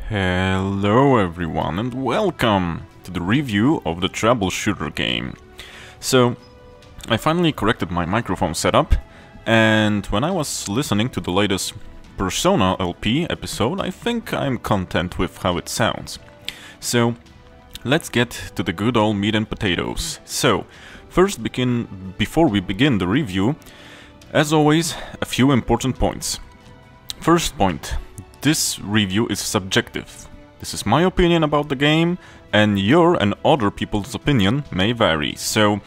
Hello everyone and welcome to the review of the Troubleshooter game. So, I finally corrected my microphone setup, and when I was listening to the latest Persona LP episode, I think I'm content with how it sounds. So, let's get to the good old meat and potatoes. So, before we begin the review, as always, a few important points. First point. This review is subjective. This is my opinion about the game, and your and other people's opinion may vary. So,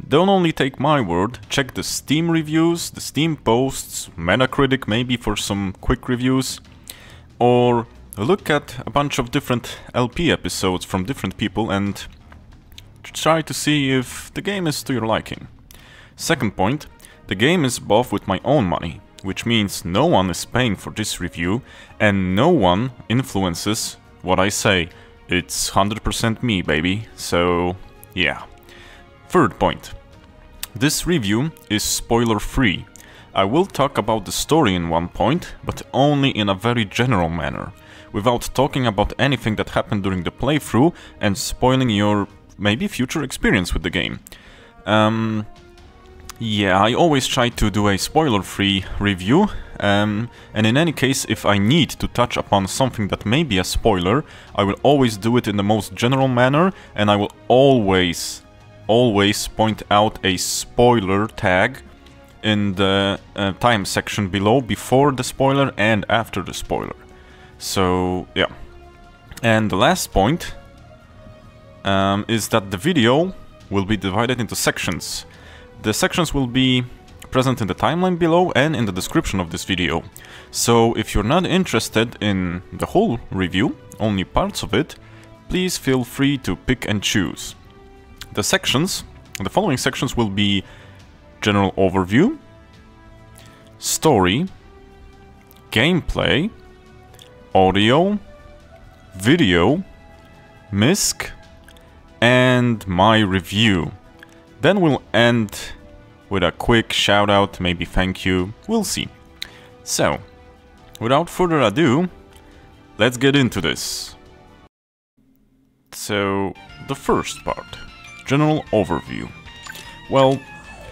don't only take my word, check the Steam reviews, the Steam posts, Metacritic maybe for some quick reviews, or look at a bunch of different LP episodes from different people and try to see if the game is to your liking. Second point, the game is bought with my own money, which means no one is paying for this review and no one influences what I say. It's 100% me, baby. So, yeah. Third point. This review is spoiler-free. I will talk about the story in one point, but only in a very general manner, without talking about anything that happened during the playthrough and spoiling your maybe future experience with the game. Yeah, I always try to do a spoiler-free review, and in any case, if I need to touch upon something that may be a spoiler, I will always do it in the most general manner, and I will always point out a spoiler tag in the time section below, before the spoiler and after the spoiler. So, yeah. And the last point is that the video will be divided into sections. The sections will be present in the timeline below and in the description of this video. So if you're not interested in the whole review, only parts of it, please feel free to pick and choose. The following sections will be general overview, story, gameplay, audio, video, Misc, and my review. Then we'll end with a quick shout out, maybe thank you, we'll see. So, without further ado, let's get into this. So, the first part, general overview. Well,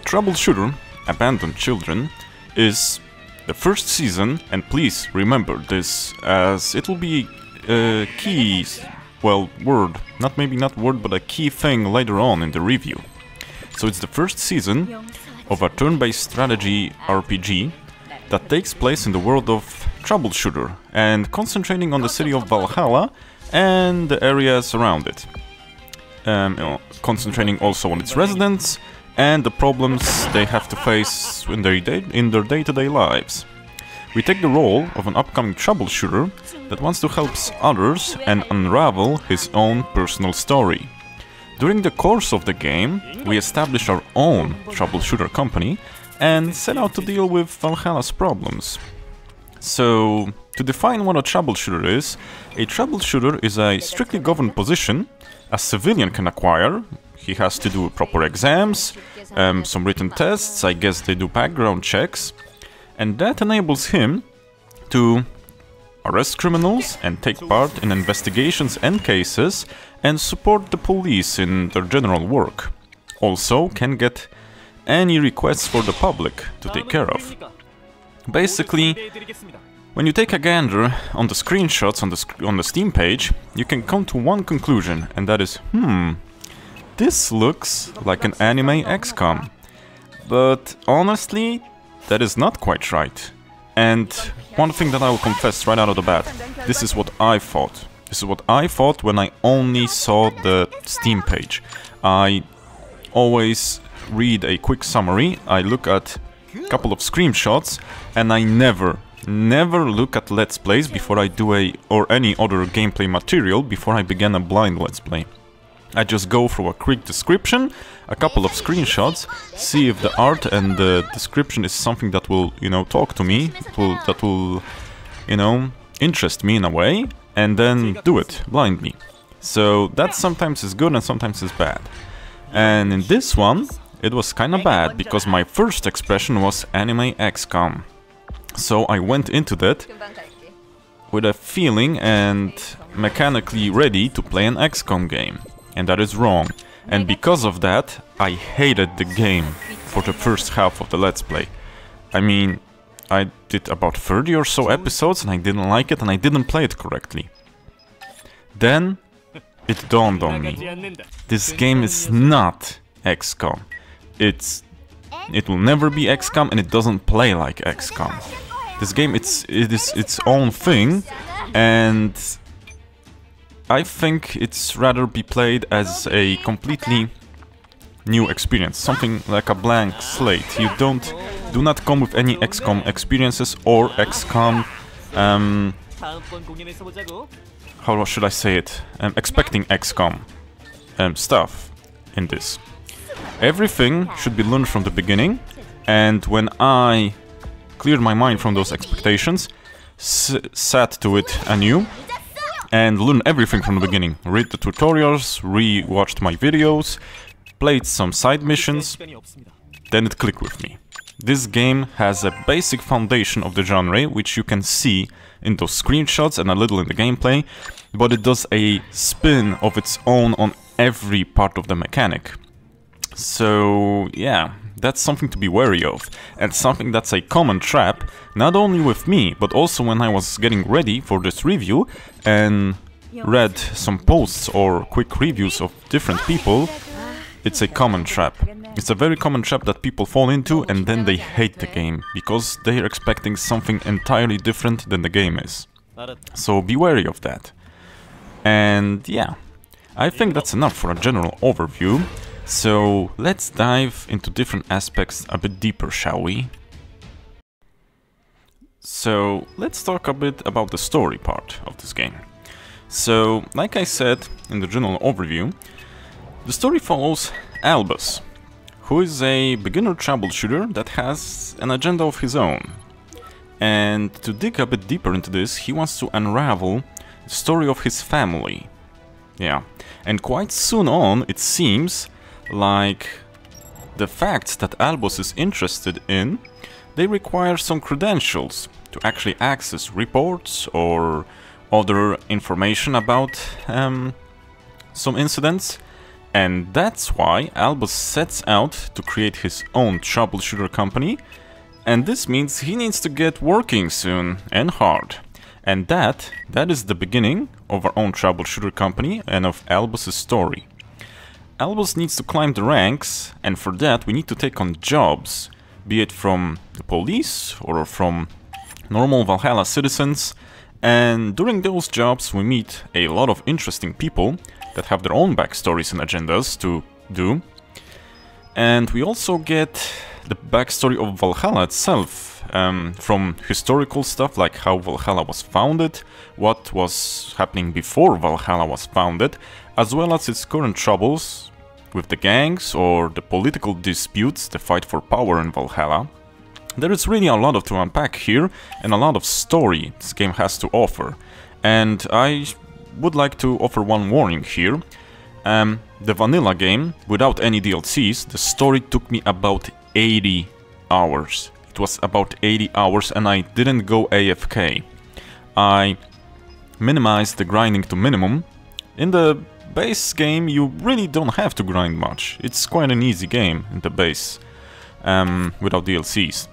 Troubleshooter, Abandoned Children, is the first season, and please remember this, as it will be a key, well, word, not word, but a key thing later on in the review. So it's the first season of a turn-based strategy RPG that takes place in the world of Troubleshooter and concentrating on the city of Valhalla and the areas around it. Concentrating also on its residents and the problems they have to face in their day-to-day lives. We take the role of an upcoming troubleshooter that wants to help others and unravel his own personal story. During the course of the game, we establish our own troubleshooter company and set out to deal with Valhalla's problems. So, to define what a troubleshooter is a strictly governed position a civilian can acquire. He has to do proper exams, some written tests, I guess they do background checks, and that enables him to arrest criminals and take part in investigations and cases and support the police in their general work. Also can get any requests for the public to take care of. Basically, when you take a gander on the screenshots on the Steam page, you can come to one conclusion, and that is, this looks like an anime XCOM. But honestly, that is not quite right. And one thing that I will confess right out of the bat, this is what I thought. This is what I thought when I only saw the Steam page. I always read a quick summary, I look at a couple of screenshots, and I never look at Let's Plays before I do or any other gameplay material before I begin a blind Let's Play. I just go through a quick description, a couple of screenshots, see if the art and the description is something that will, talk to me, that will, interest me in a way, and then do it blindly. So that sometimes is good and sometimes is bad. And in this one, it was kinda bad, because my first expression was anime XCOM. So I went into that with a feeling and mechanically ready to play an XCOM game. And that is wrong. And because of that, I hated the game for the first half of the Let's Play. I mean, I did about 30 or so episodes and I didn't like it and I didn't play it correctly. Then it dawned on me. This game is not XCOM. It will never be XCOM and it doesn't play like XCOM. This game, it is its own thing, and I think it's rather be played as a completely new experience, something like a blank slate. You do not come with any XCOM experiences or XCOM, how should I say it, expecting XCOM stuff in this. Everything should be learned from the beginning, and when I cleared my mind from those expectations, sat to it anew, and learned everything from the beginning. Read the tutorials, re-watched my videos, played some side missions, then it clicked with me. This game has a basic foundation of the genre, which you can see in those screenshots and a little in the gameplay, but it does a spin of its own on every part of the mechanic. So yeah, that's something to be wary of, and something that's a common trap, not only with me, but also when I was getting ready for this review and read some posts or quick reviews of different people. It's a common trap. It's a very common trap that people fall into, and then they hate the game, because they're expecting something entirely different than the game is. So be wary of that. And yeah, I think that's enough for a general overview. So let's dive into different aspects a bit deeper, shall we? So let's talk a bit about the story part of this game. So, like I said in the general overview, the story follows Albus, who is a beginner troubleshooter that has an agenda of his own. And to dig a bit deeper into this, he wants to unravel the story of his family. Yeah, and quite soon on, it seems like the facts that Albus is interested in, they require some credentials to actually access reports or other information about some incidents. And that's why Albus sets out to create his own troubleshooter company, and this means he needs to get working soon and hard. And that is the beginning of our own troubleshooter company and of Albus's story. Albus needs to climb the ranks, and for that we need to take on jobs, be it from the police or from normal Valhalla citizens, and during those jobs we meet a lot of interesting people that have their own backstories and agendas to do. And we also get the backstory of Valhalla itself, from historical stuff like how Valhalla was founded, what was happening before Valhalla was founded, as well as its current troubles with the gangs or the political disputes, the fight for power in Valhalla. There is really a lot to unpack here, and a lot of story this game has to offer. And I would like to offer one warning here. The vanilla game, without any DLCs, the story took me about 80 hours. It was about 80 hours and I didn't go AFK. I minimized the grinding to minimum. In the base game you really don't have to grind much. It's quite an easy game in the base, without DLCs.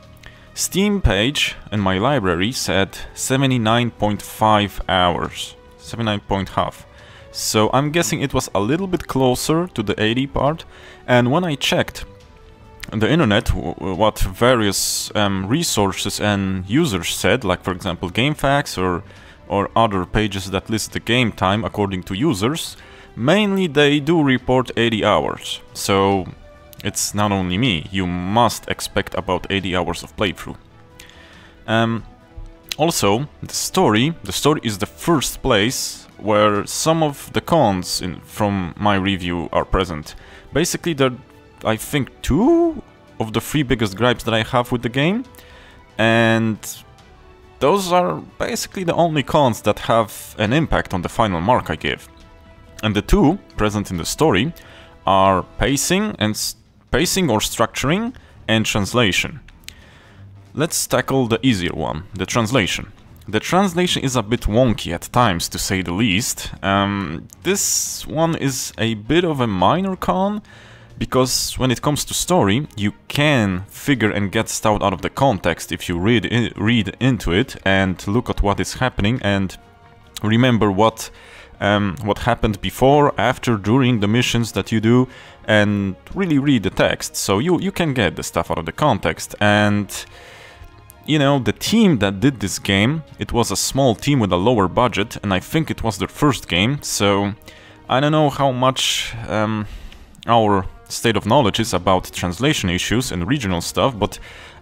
Steam page in my library said 79.5 hours. 79.5. So I'm guessing it was a little bit closer to the 80 part, and when I checked on the internet what various resources and users said, like for example GameFAQs or other pages that list the game time according to users, mainly they do report 80 hours. So it's not only me, you must expect about 80 hours of playthrough. Also, the story is the first place where some of the cons from my review are present. Basically, there are, I think, 2 of the 3 biggest gripes that I have with the game, and those are basically the only cons that have an impact on the final mark I give. And the 2 present in the story are pacing or structuring, and translation. Let's tackle the easier one, the translation. the translation is a bit wonky at times, to say the least. This one is a bit of a minor con, because when it comes to story, you can figure and get stuff out of the context if you read into it and look at what is happening and remember what happened before, after, during the missions that you do, and really read the text. So you can get the stuff out of the context. And you know, the team that did this game, it was a small team with a lower budget, and I think it was their first game, so I don't know how much our state of knowledge is about translation issues and regional stuff, but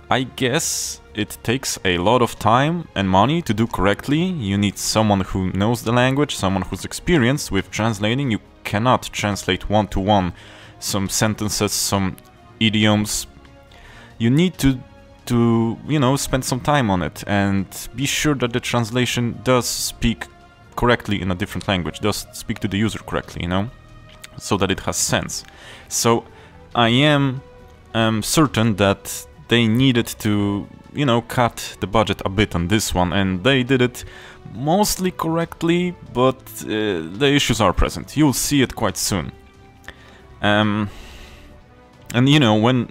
I guess it takes a lot of time and money to do correctly. You need someone who knows the language, someone who's experienced with translating. You cannot translate one-to-one some sentences, some idioms. You need to you know, spend some time on it and be sure that the translation does speak correctly in a different language, does speak to the user correctly, you know, so that it has sense. So I am certain that they needed to, you know, cut the budget a bit on this one, and they did it mostly correctly, but the issues are present. You'll see it quite soon. And you know,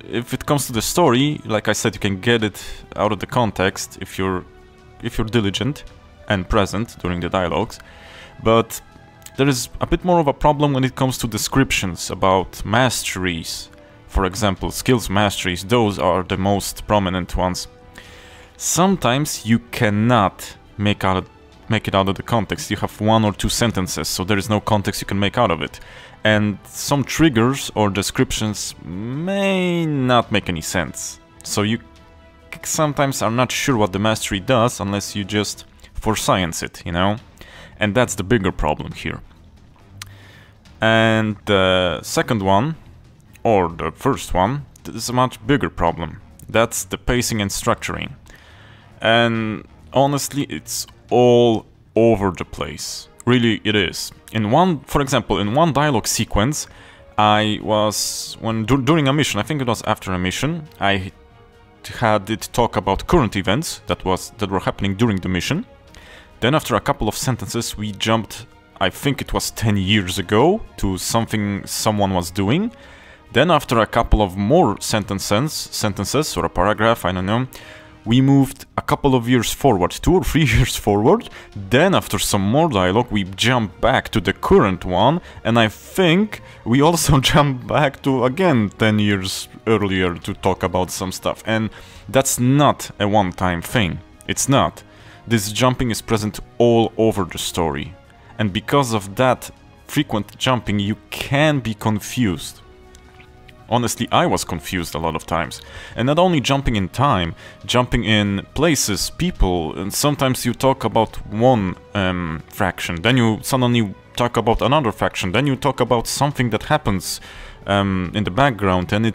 if it comes to the story, like I said, you can get it out of the context if you're diligent and present during the dialogues. But there is a bit more of a problem when it comes to descriptions about masteries. For example, skills masteries, those are the most prominent ones. Sometimes you cannot make it out of the context. You have one or two sentences, so there is no context you can make out of it. And some triggers or descriptions may not make any sense. So you sometimes are not sure what the mastery does unless you just for science it, you know? And that's the bigger problem here. And the second one, or the first one, is a much bigger problem. That's the pacing and structuring. And honestly, it's all over the place. Really, it is. For example, in one dialogue sequence, during a mission, I think it was after a mission, I had it talk about current events that were happening during the mission. Then after a couple of sentences, we jumped, I think it was 10 years ago, to something someone was doing. Then after a couple of more sentences or a paragraph, I don't know, we moved a couple of years forward, 2 or 3 years forward. Then after some more dialogue, we jumped back to the current one, and I think we also jumped back to, again, 10 years earlier to talk about some stuff. And that's not a one-time thing. It's not. This jumping is present all over the story. And because of that frequent jumping, you can be confused. Honestly, I was confused a lot of times. And not only jumping in time, jumping in places, people, and sometimes you talk about one faction, then you suddenly talk about another faction, then you talk about something that happens in the background, and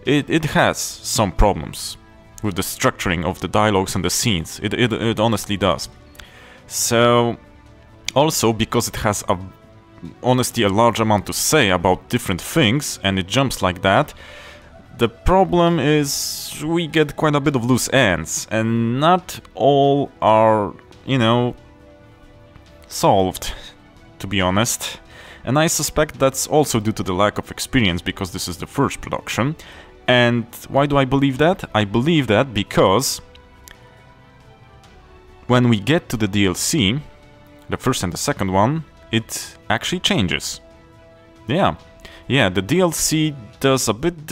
it has some problems with the structuring of the dialogues and the scenes. It honestly does. So, also because it has honestly a large amount to say about different things, and it jumps like that, the problem is we get quite a bit of loose ends, and not all are, you know, solved, to be honest. And I suspect that's also due to the lack of experience, because this is the first production. And why do I believe that? I believe that because when we get to the DLC, the first and the second one, it actually changes. Yeah, the DLC does a bit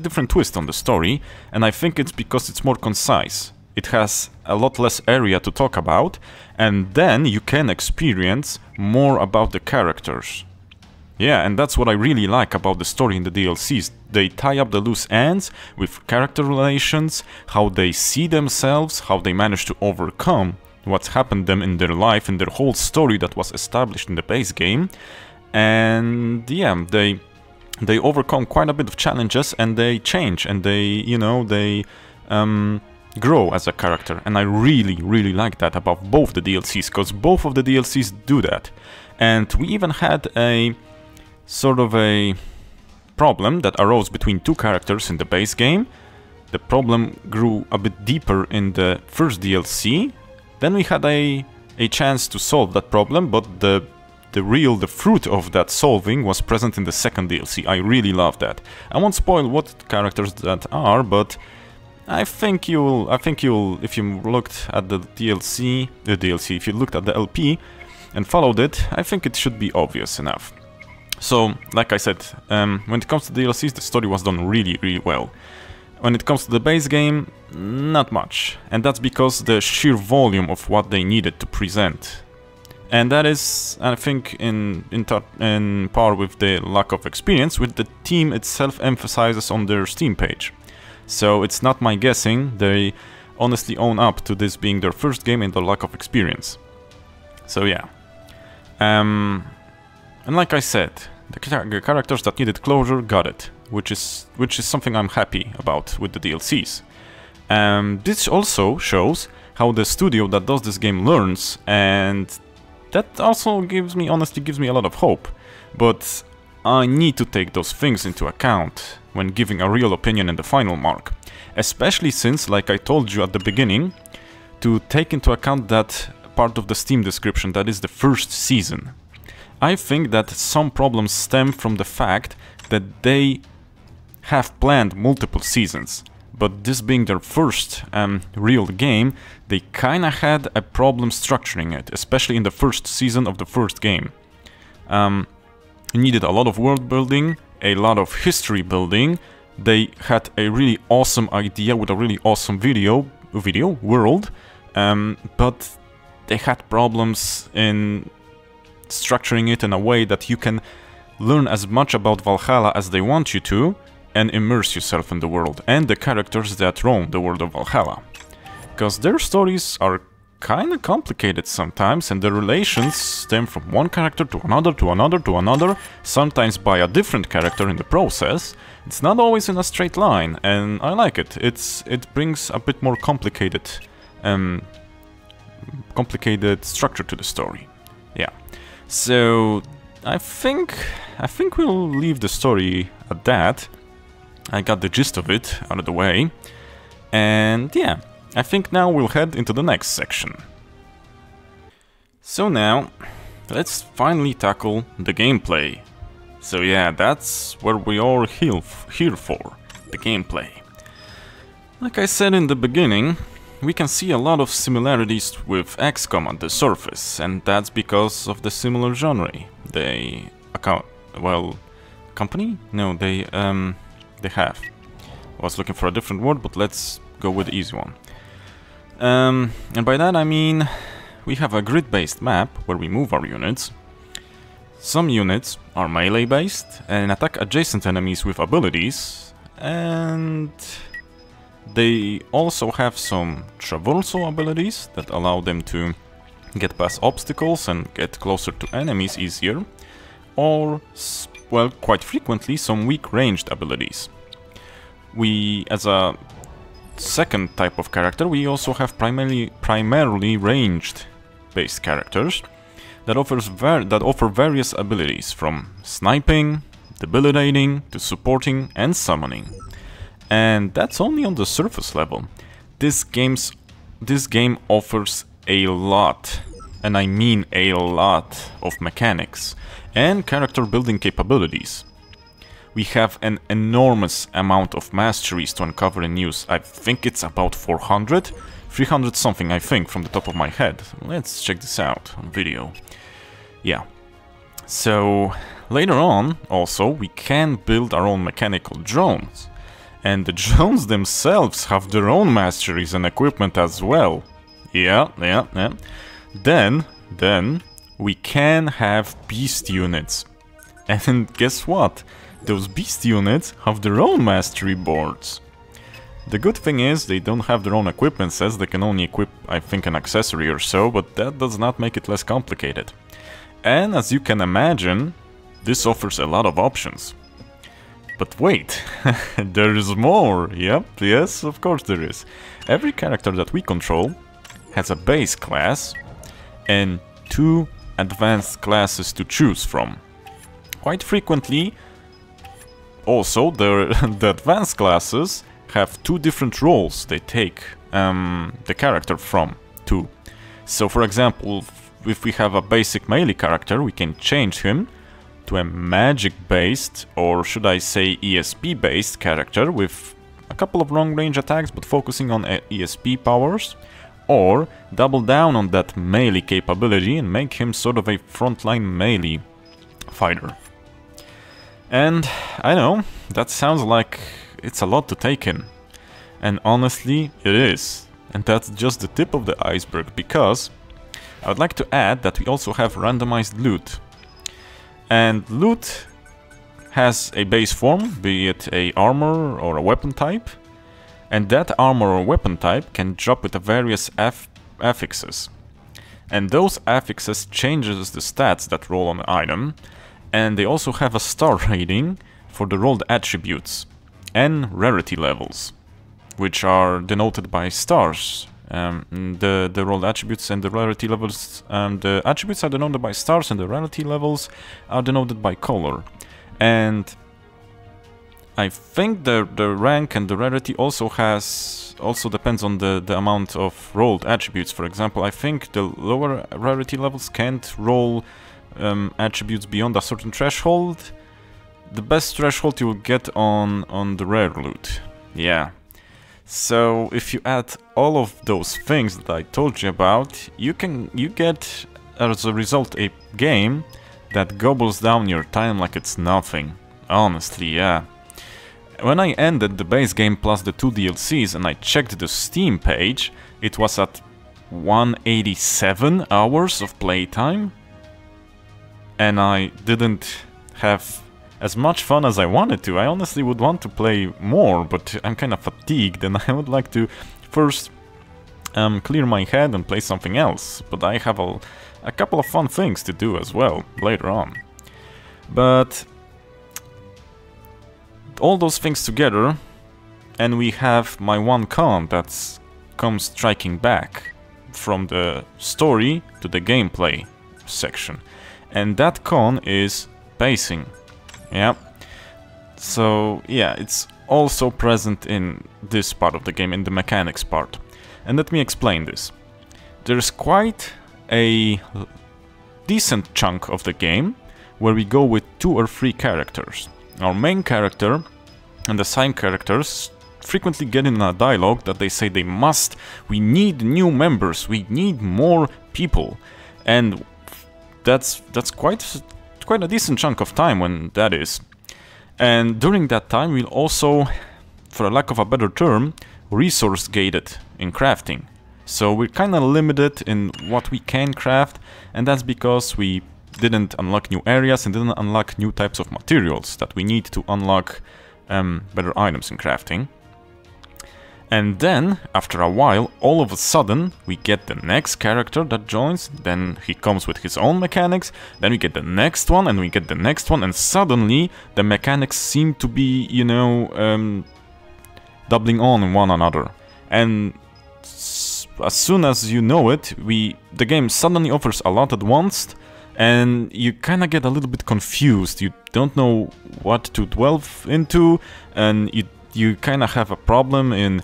different twist on the story, and I think it's because it's more concise. It has a lot less area to talk about, and then you can experience more about the characters. Yeah, and that's what I really like about the story in the DLCs. They tie up the loose ends with character relations, how they see themselves, how they manage to overcome what's happened to them in their life, in their whole story that was established in the base game. And yeah, they overcome quite a bit of challenges, and they change, and they, you know, they grow as a character. And I really, really like that about both the DLCs, because both of the DLCs do that. And we even had a sort of a problem that arose between two characters in the base game. The problem grew a bit deeper in the first DLC, Then we had a chance to solve that problem, but the fruit of that solving was present in the second DLC. I really love that. I won't spoil what characters that are, but I think you'll, if you looked at the if you looked at the LP and followed it, I think it should be obvious enough. So, like I said, when it comes to DLCs, the story was done really, really well. When it comes to the base game, not much. And that's because the sheer volume of what they needed to present. And that is, I think, in par with the lack of experience, which the team itself emphasizes on their Steam page. So it's not my guessing, they honestly own up to this being their first game and the lack of experience. So yeah. And like I said, the characters that needed closure got it, which is something I'm happy about with the DLCs. This also shows how the studio that does this game learns, and that also honestly gives me a lot of hope. But I need to take those things into account when giving a real opinion in the final mark. Especially since, like I told you at the beginning, to take into account that part of the Steam description that is the first season. I think that some problems stem from the fact that they have planned multiple seasons. But this being their first real game, they kinda had a problem structuring it, especially in the first season of the first game. It needed a lot of world building, a lot of history building. They had a really awesome idea with a really awesome world, but they had problems in structuring it in a way that you can learn as much about Valhalla as they want you to, and immerse yourself in the world and the characters that roam the world of Valhalla. Because their stories are kinda complicated sometimes, and the relations stem from one character to another, to another, to another, sometimes by a different character in the process. It's not always in a straight line, and I like it. It brings a bit more complicated structure to the story. Yeah. So I think we'll leave the story at that. I got the gist of it out of the way, and yeah, I think now we'll head into the next section. So now, let's finally tackle the gameplay. So yeah, that's what we are here for, the gameplay. Like I said in the beginning, we can see a lot of similarities with XCOM at the surface, and that's because of the similar genre. Company? No, they have. I was looking for a different word, but let's go with the easy one. And by that I mean, we have a grid-based map where we move our units. Some units are melee-based and attack adjacent enemies with abilities, and they also have some traversal abilities that allow them to get past obstacles and get closer to enemies easier, or, well, quite frequently, some weak ranged abilities. We, as a second type of character, we also have primarily ranged-based characters that offer various abilities, from sniping, debilitating, to supporting and summoning. And that's only on the surface level. This game offers a lot, and I mean a lot, of mechanics and character building capabilities. We have an enormous amount of masteries to uncover and use. I think it's about 400? 300 something, I think, from the top of my head. Let's check this out on video. Yeah. So, later on, also, we can build our own mechanical drones. And the drones themselves have their own masteries and equipment as well. Yeah. Then, we can have beast units. And guess what? Those beast units have their own mastery boards. The good thing is they don't have their own equipment sets, they can only equip, I think, an accessory or so, but that does not make it less complicated. And as you can imagine, this offers a lot of options. But wait, there is more! Yep, yes, of course there is. Every character that we control has a base class and 2 advanced classes to choose from. Quite frequently, also, the advanced classes have 2 different roles they take the character from, too. So for example, if we have a basic melee character, we can change him to a magic-based, or should I say ESP-based character with a couple of long-range attacks but focusing on ESP powers, or double down on that melee capability and make him sort of a frontline melee fighter. And I know, that sounds like it's a lot to take in. And honestly, it is. And that's just the tip of the iceberg, because I would like to add that we also have randomized loot. And loot has a base form, be it a armor or a weapon type. And that armor or weapon type can drop with the various affixes. And those affixes changes the stats that roll on the item. And they also have a star rating for the rolled attributes and rarity levels, which are denoted by stars. The rolled attributes and the rarity levels, the attributes are denoted by stars and the rarity levels are denoted by color. And I think the rank and the rarity also depends on the amount of rolled attributes. For example, I think the lower rarity levels can't roll attributes beyond a certain threshold. The best threshold you will get on the rare loot. Yeah. So if you add all of those things that I told you about, you get as a result a game that gobbles down your time like it's nothing. Honestly, yeah. When I ended the base game plus the 2 DLCs and I checked the Steam page, it was at 187 hours of playtime. And I didn't have as much fun as I wanted to. I honestly would want to play more, but I'm kind of fatigued and I would like to first clear my head and play something else. But I have a couple of fun things to do as well later on. But all those things together, and we have my one con that comes striking back from the story to the gameplay section. And that con is pacing. Yeah. So, yeah, it's also present in this part of the game, in the mechanics part. And let me explain this. There's quite a decent chunk of the game where we go with 2 or 3 characters. Our main character and the side characters frequently get in a dialogue that they say we need new members, we need more people. And that's quite a decent chunk of time when that is. And during that time we'll also, for a lack of a better term, resource gated in crafting. So we're kinda limited in what we can craft, and that's because we didn't unlock new areas and didn't unlock new types of materials that we need to unlock better items in crafting. And then, after a while, all of a sudden, we get the next character that joins, then he comes with his own mechanics, then we get the next one, and we get the next one, and suddenly the mechanics seem to be, you know, doubling on one another. And as soon as you know it, the game suddenly offers a lot at once, and you kinda get a little bit confused. You don't know what to delve into, and you kinda have a problem in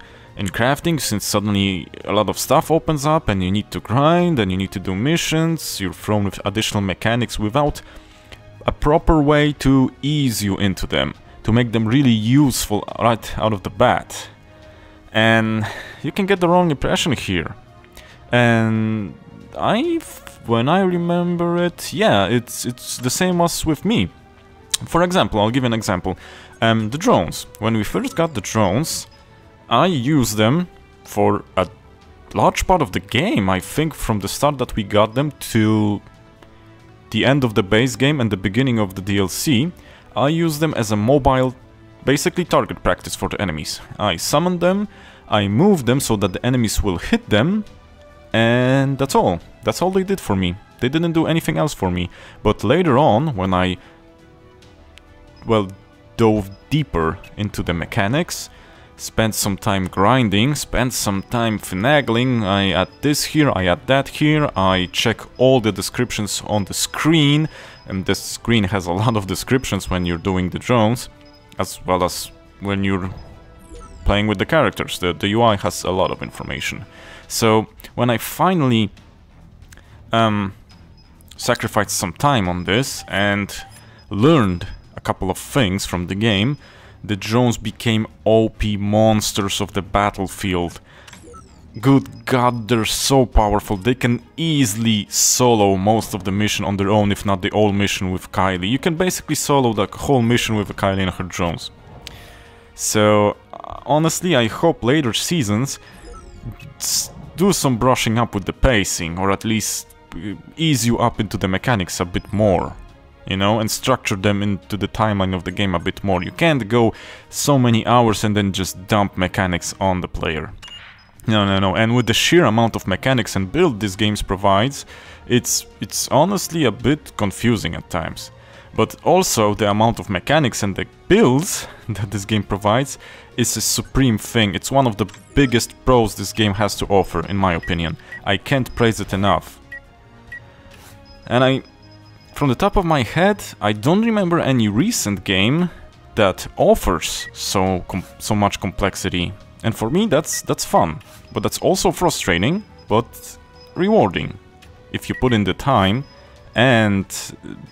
crafting, since suddenly a lot of stuff opens up and you need to grind and you need to do missions. You're thrown with additional mechanics without a proper way to ease you into them, to make them really useful right out of the bat. And you can get the wrong impression here. And when I remember it, yeah, it's the same as with me. For example, I'll give you an example. The drones. When we first got the drones, I used them for a large part of the game. I think from the start that we got them to the end of the base game and the beginning of the DLC, I used them as a mobile, basically target practice for the enemies. I summoned them, I moved them so that the enemies will hit them, and that's all. That's all they did for me. They didn't do anything else for me. But later on, when I, well, dove deeper into the mechanics, spent some time grinding, spent some time finagling, I add this here, I add that here, I check all the descriptions on the screen, and the screen has a lot of descriptions when you're doing the drones, as well as when you're playing with the characters. The UI has a lot of information. So when I finally sacrificed some time on this and learned a couple of things from the game, the drones became OP monsters of the battlefield. Good god, they're so powerful. They can easily solo most of the mission on their own, if not the whole mission with Kylie. You can basically solo the whole mission with Kylie and her drones. So, honestly, I hope later seasons do some brushing up with the pacing, or at least ease you up into the mechanics a bit more, you know, and structure them into the timeline of the game a bit more. You can't go so many hours and then just dump mechanics on the player. No. And with the sheer amount of mechanics and build this game provides, it's honestly a bit confusing at times. But also the amount of mechanics and the builds that this game provides is a supreme thing. It's one of the biggest pros this game has to offer, in my opinion. I can't praise it enough. And from the top of my head, I don't remember any recent game that offers so much complexity. And for me, that's fun. But that's also frustrating, but rewarding. If you put in the time and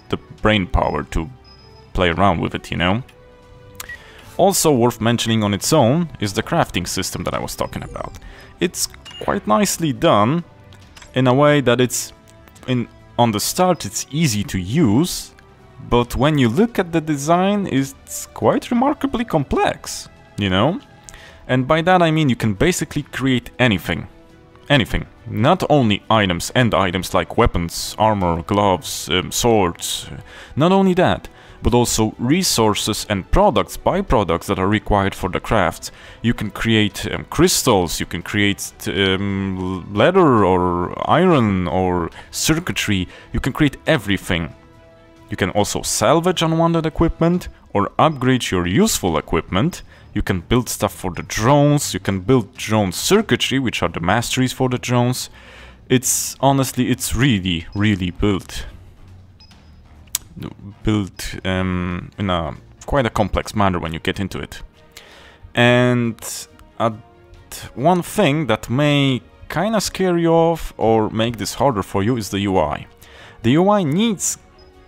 the brain power to play around with it, you know. Also worth mentioning on its own is the crafting system that I was talking about. It's quite nicely done in a way that on the start it's easy to use, but when you look at the design, it's quite remarkably complex, you know? And by that I mean you can basically create anything. Anything. Not only items, end items like weapons, armor, gloves, swords. Not only that, but also resources and products, byproducts that are required for the crafts. You can create crystals, you can create leather or iron or circuitry. You can create everything. You can also salvage unwanted equipment or upgrade your useful equipment. You can build stuff for the drones, you can build drone circuitry, which are the masteries for the drones. Honestly, it's really built in a quite a complex manner when you get into it. And one thing that may kinda scare you off or make this harder for you is the UI. The UI needs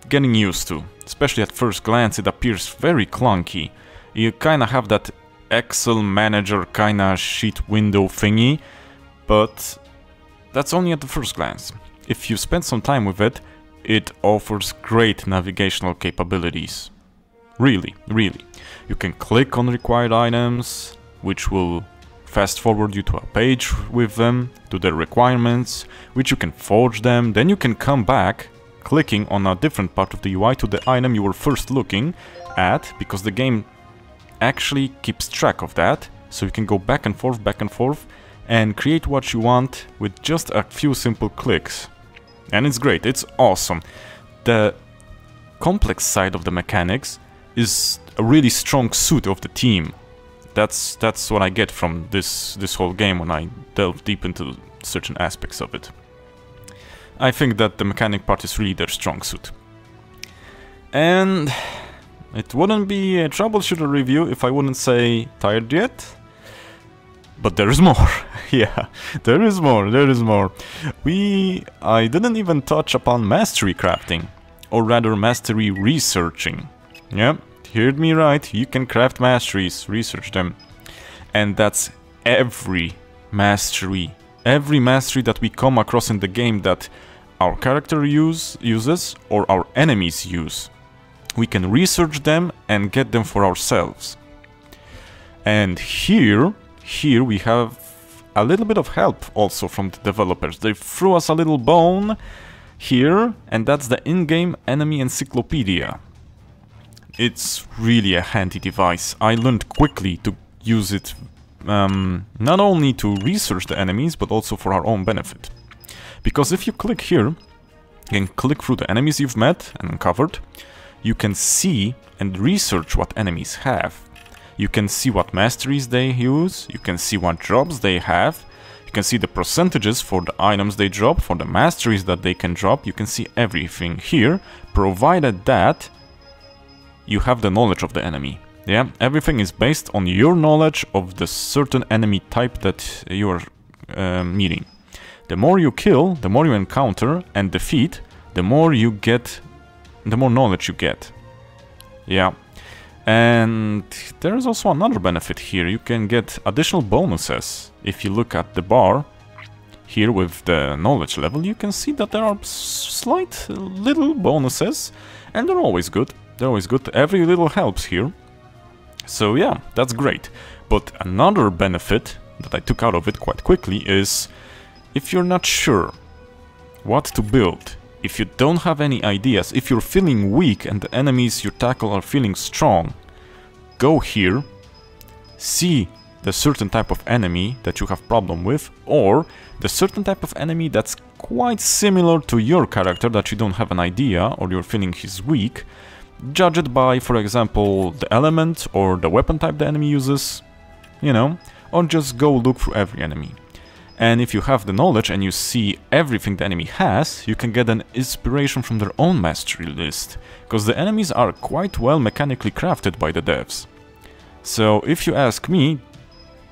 getting used to, especially at first glance. It appears very clunky. You kinda have that Excel manager kinda sheet window thingy, but that's only at the first glance. If you spend some time with it, it offers great navigational capabilities. Really. You can click on required items, which will fast forward you to a page with them, to their requirements, which you can forge them, then you can come back, clicking on a different part of the UI to the item you were first looking at, because the game actually keeps track of that, so you can go back and forth and create what you want with just a few simple clicks. And it's great, it's awesome. The complex side of the mechanics is a really strong suit of the team. That's what I get from this whole game when I delve deep into certain aspects of it. I think that the mechanic part is really their strong suit. And it wouldn't be a Troubleshooter review if I wouldn't say tired yet. But there is more. Yeah, there is more. I didn't even touch upon mastery crafting, or rather mastery researching. Yeah, heard me right, you can craft masteries, research them. And that's every mastery that we come across in the game that our character uses or our enemies use. We can research them and get them for ourselves. And here we have a little bit of help also from the developers. They threw us a little bone here, and that's the in-game enemy encyclopedia. It's really a handy device. I learned quickly to use it not only to research the enemies, but also for our own benefit. Because if you click here, you can click through the enemies you've met and uncovered. You can see and research what enemies have. You can see what masteries they use, you can see what jobs they have, you can see the percentages for the items they drop, for the masteries that they can drop. You can see everything here, provided that you have the knowledge of the enemy. Yeah, everything is based on your knowledge of the certain enemy type that you are meeting. The more you kill, the more you encounter and defeat, the more you get, the more knowledge you get. Yeah. And there's also another benefit here. You can get additional bonuses. If you look at the bar here with the knowledge level, you can see that there are slight little bonuses, and they're always good. They're always good. Every little helps here. So yeah, that's great. But another benefit that I took out of it quite quickly is if you're not sure what to build, if you don't have any ideas, if you're feeling weak and the enemies you tackle are feeling strong, go here, see the certain type of enemy that you have problem with, or the certain type of enemy that's quite similar to your character that you don't have an idea or you're feeling he's weak. Judge it by, for example, the element or the weapon type the enemy uses, you know, or just go look through every enemy. And if you have the knowledge and you see everything the enemy has, you can get an inspiration from their own mastery list, because the enemies are quite well mechanically crafted by the devs. So if you ask me,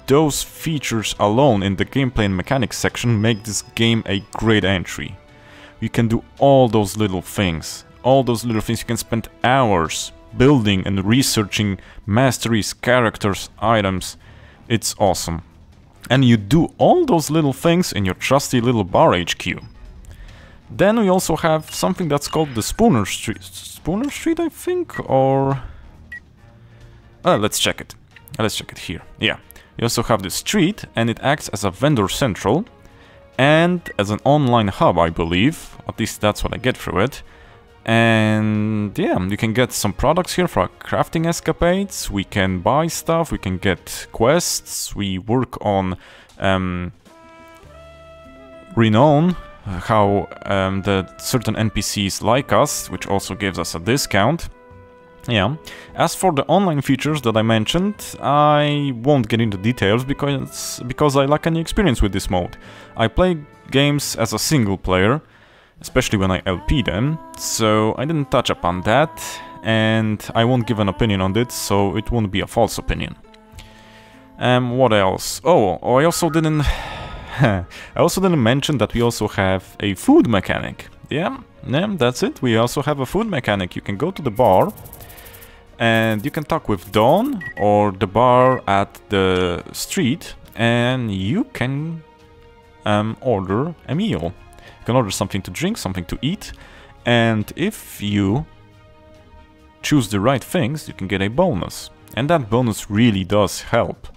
those features alone in the gameplay and mechanics section make this game a great entry. You can do all those little things. All those little things. You can spend hours building and researching masteries, characters, items. It's awesome. And you do all those little things in your trusty little bar HQ. Then we also have something that's called the Spooner Street. Spooner Street, I think? Or... let's check it. Let's check it here. Yeah. You also have the street, and it acts as a vendor central. And as an online hub, I believe. At least that's what I get through it. And yeah, you can get some products here for crafting escapades, we can buy stuff, we can get quests, we work on renown, how the certain NPCs like us, which also gives us a discount. Yeah. As for the online features that I mentioned, I won't get into details because I lack any experience with this mode. I play games as a single player, especially when I LP them, so I didn't touch upon that, and I won't give an opinion on it, so it won't be a false opinion. What else? Oh, I also didn't... I also didn't mention that we also have a food mechanic. Yeah, that's it. We also have a food mechanic. You can go to the bar, and you can talk with Dawn, or the bar at the street, and you can order a meal. You can order something to drink, something to eat, and if you choose the right things, you can get a bonus. And that bonus really does help,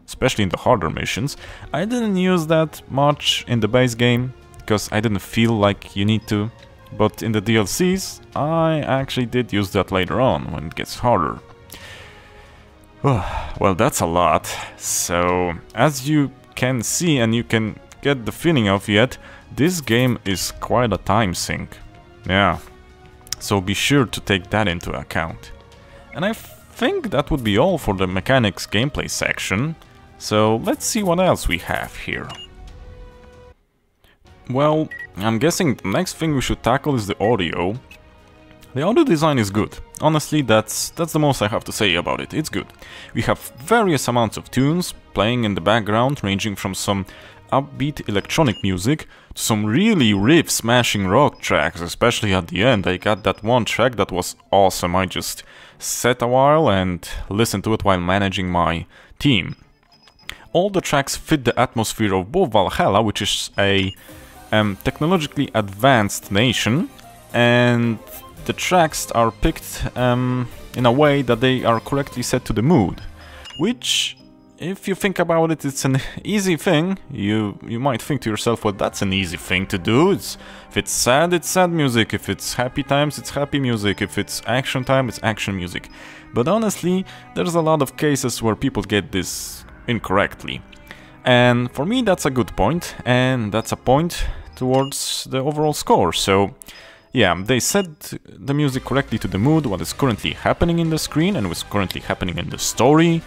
especially in the harder missions. I didn't use that much in the base game, because I didn't feel like you need to, but in the DLCs, I actually did use that later on, when it gets harder. Well, that's a lot. So, as you can see and you can get the feeling of yet, this game is quite a time sink. Yeah. So be sure to take that into account. And I think that would be all for the mechanics gameplay section. So let's see what else we have here. Well, I'm guessing the next thing we should tackle is the audio. The audio design is good. Honestly, that's the most I have to say about it. It's good. We have various amounts of tunes playing in the background, ranging from some upbeat electronic music to some really riff-smashing rock tracks, especially at the end. I got that one track that was awesome. I just sat a while and listened to it while managing my team. All the tracks fit the atmosphere of both Valhalla, which is a technologically advanced nation, and the tracks are picked in a way that they are correctly set to the mood, which, if you think about it, it's an easy thing. You might think to yourself, well, that's an easy thing to do. If it's sad music. If it's happy times, it's happy music. If it's action time, it's action music. But honestly, there's a lot of cases where people get this incorrectly. And for me, that's a good point, and that's a point towards the overall score. So yeah, they set the music correctly to the mood, what is currently happening in the screen and what's currently happening in the story.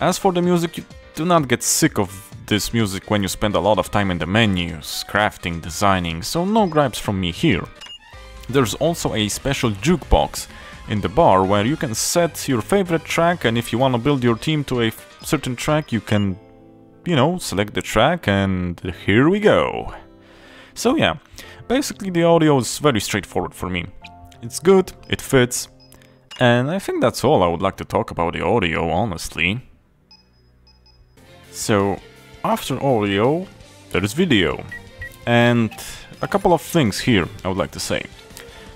As for the music, you do not get sick of this music when you spend a lot of time in the menus, crafting, designing, so no gripes from me here. There's also a special jukebox in the bar where you can set your favorite track, and if you want to build your team to a certain track, you can you know, select the track and here we go. So yeah, basically the audio is very straightforward for me. It's good, it fits, and I think that's all I would like to talk about the audio, honestly. So, after audio, there is video. And a couple of things here I would like to say.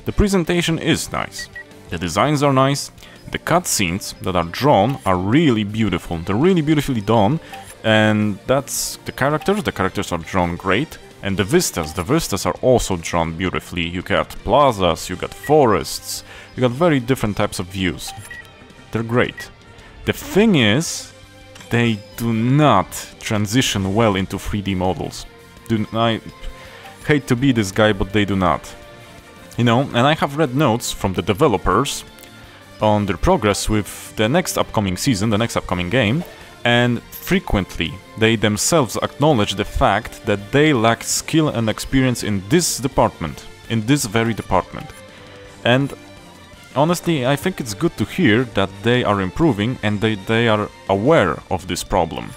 The presentation is nice, the designs are nice, the cutscenes that are drawn are really beautiful, they're really beautifully done, and that's the characters are drawn great, and the vistas are also drawn beautifully. You got plazas, you got forests, you got very different types of views. They're great. The thing is, they do not transition well into 3D models. I hate to be this guy, but they do not. You know, and I have read notes from the developers on their progress with the next upcoming season, the next upcoming game, and frequently they themselves acknowledge the fact that they lack skill and experience in this department, in this very department. And honestly, I think it's good to hear that they are improving and they are aware of this problem.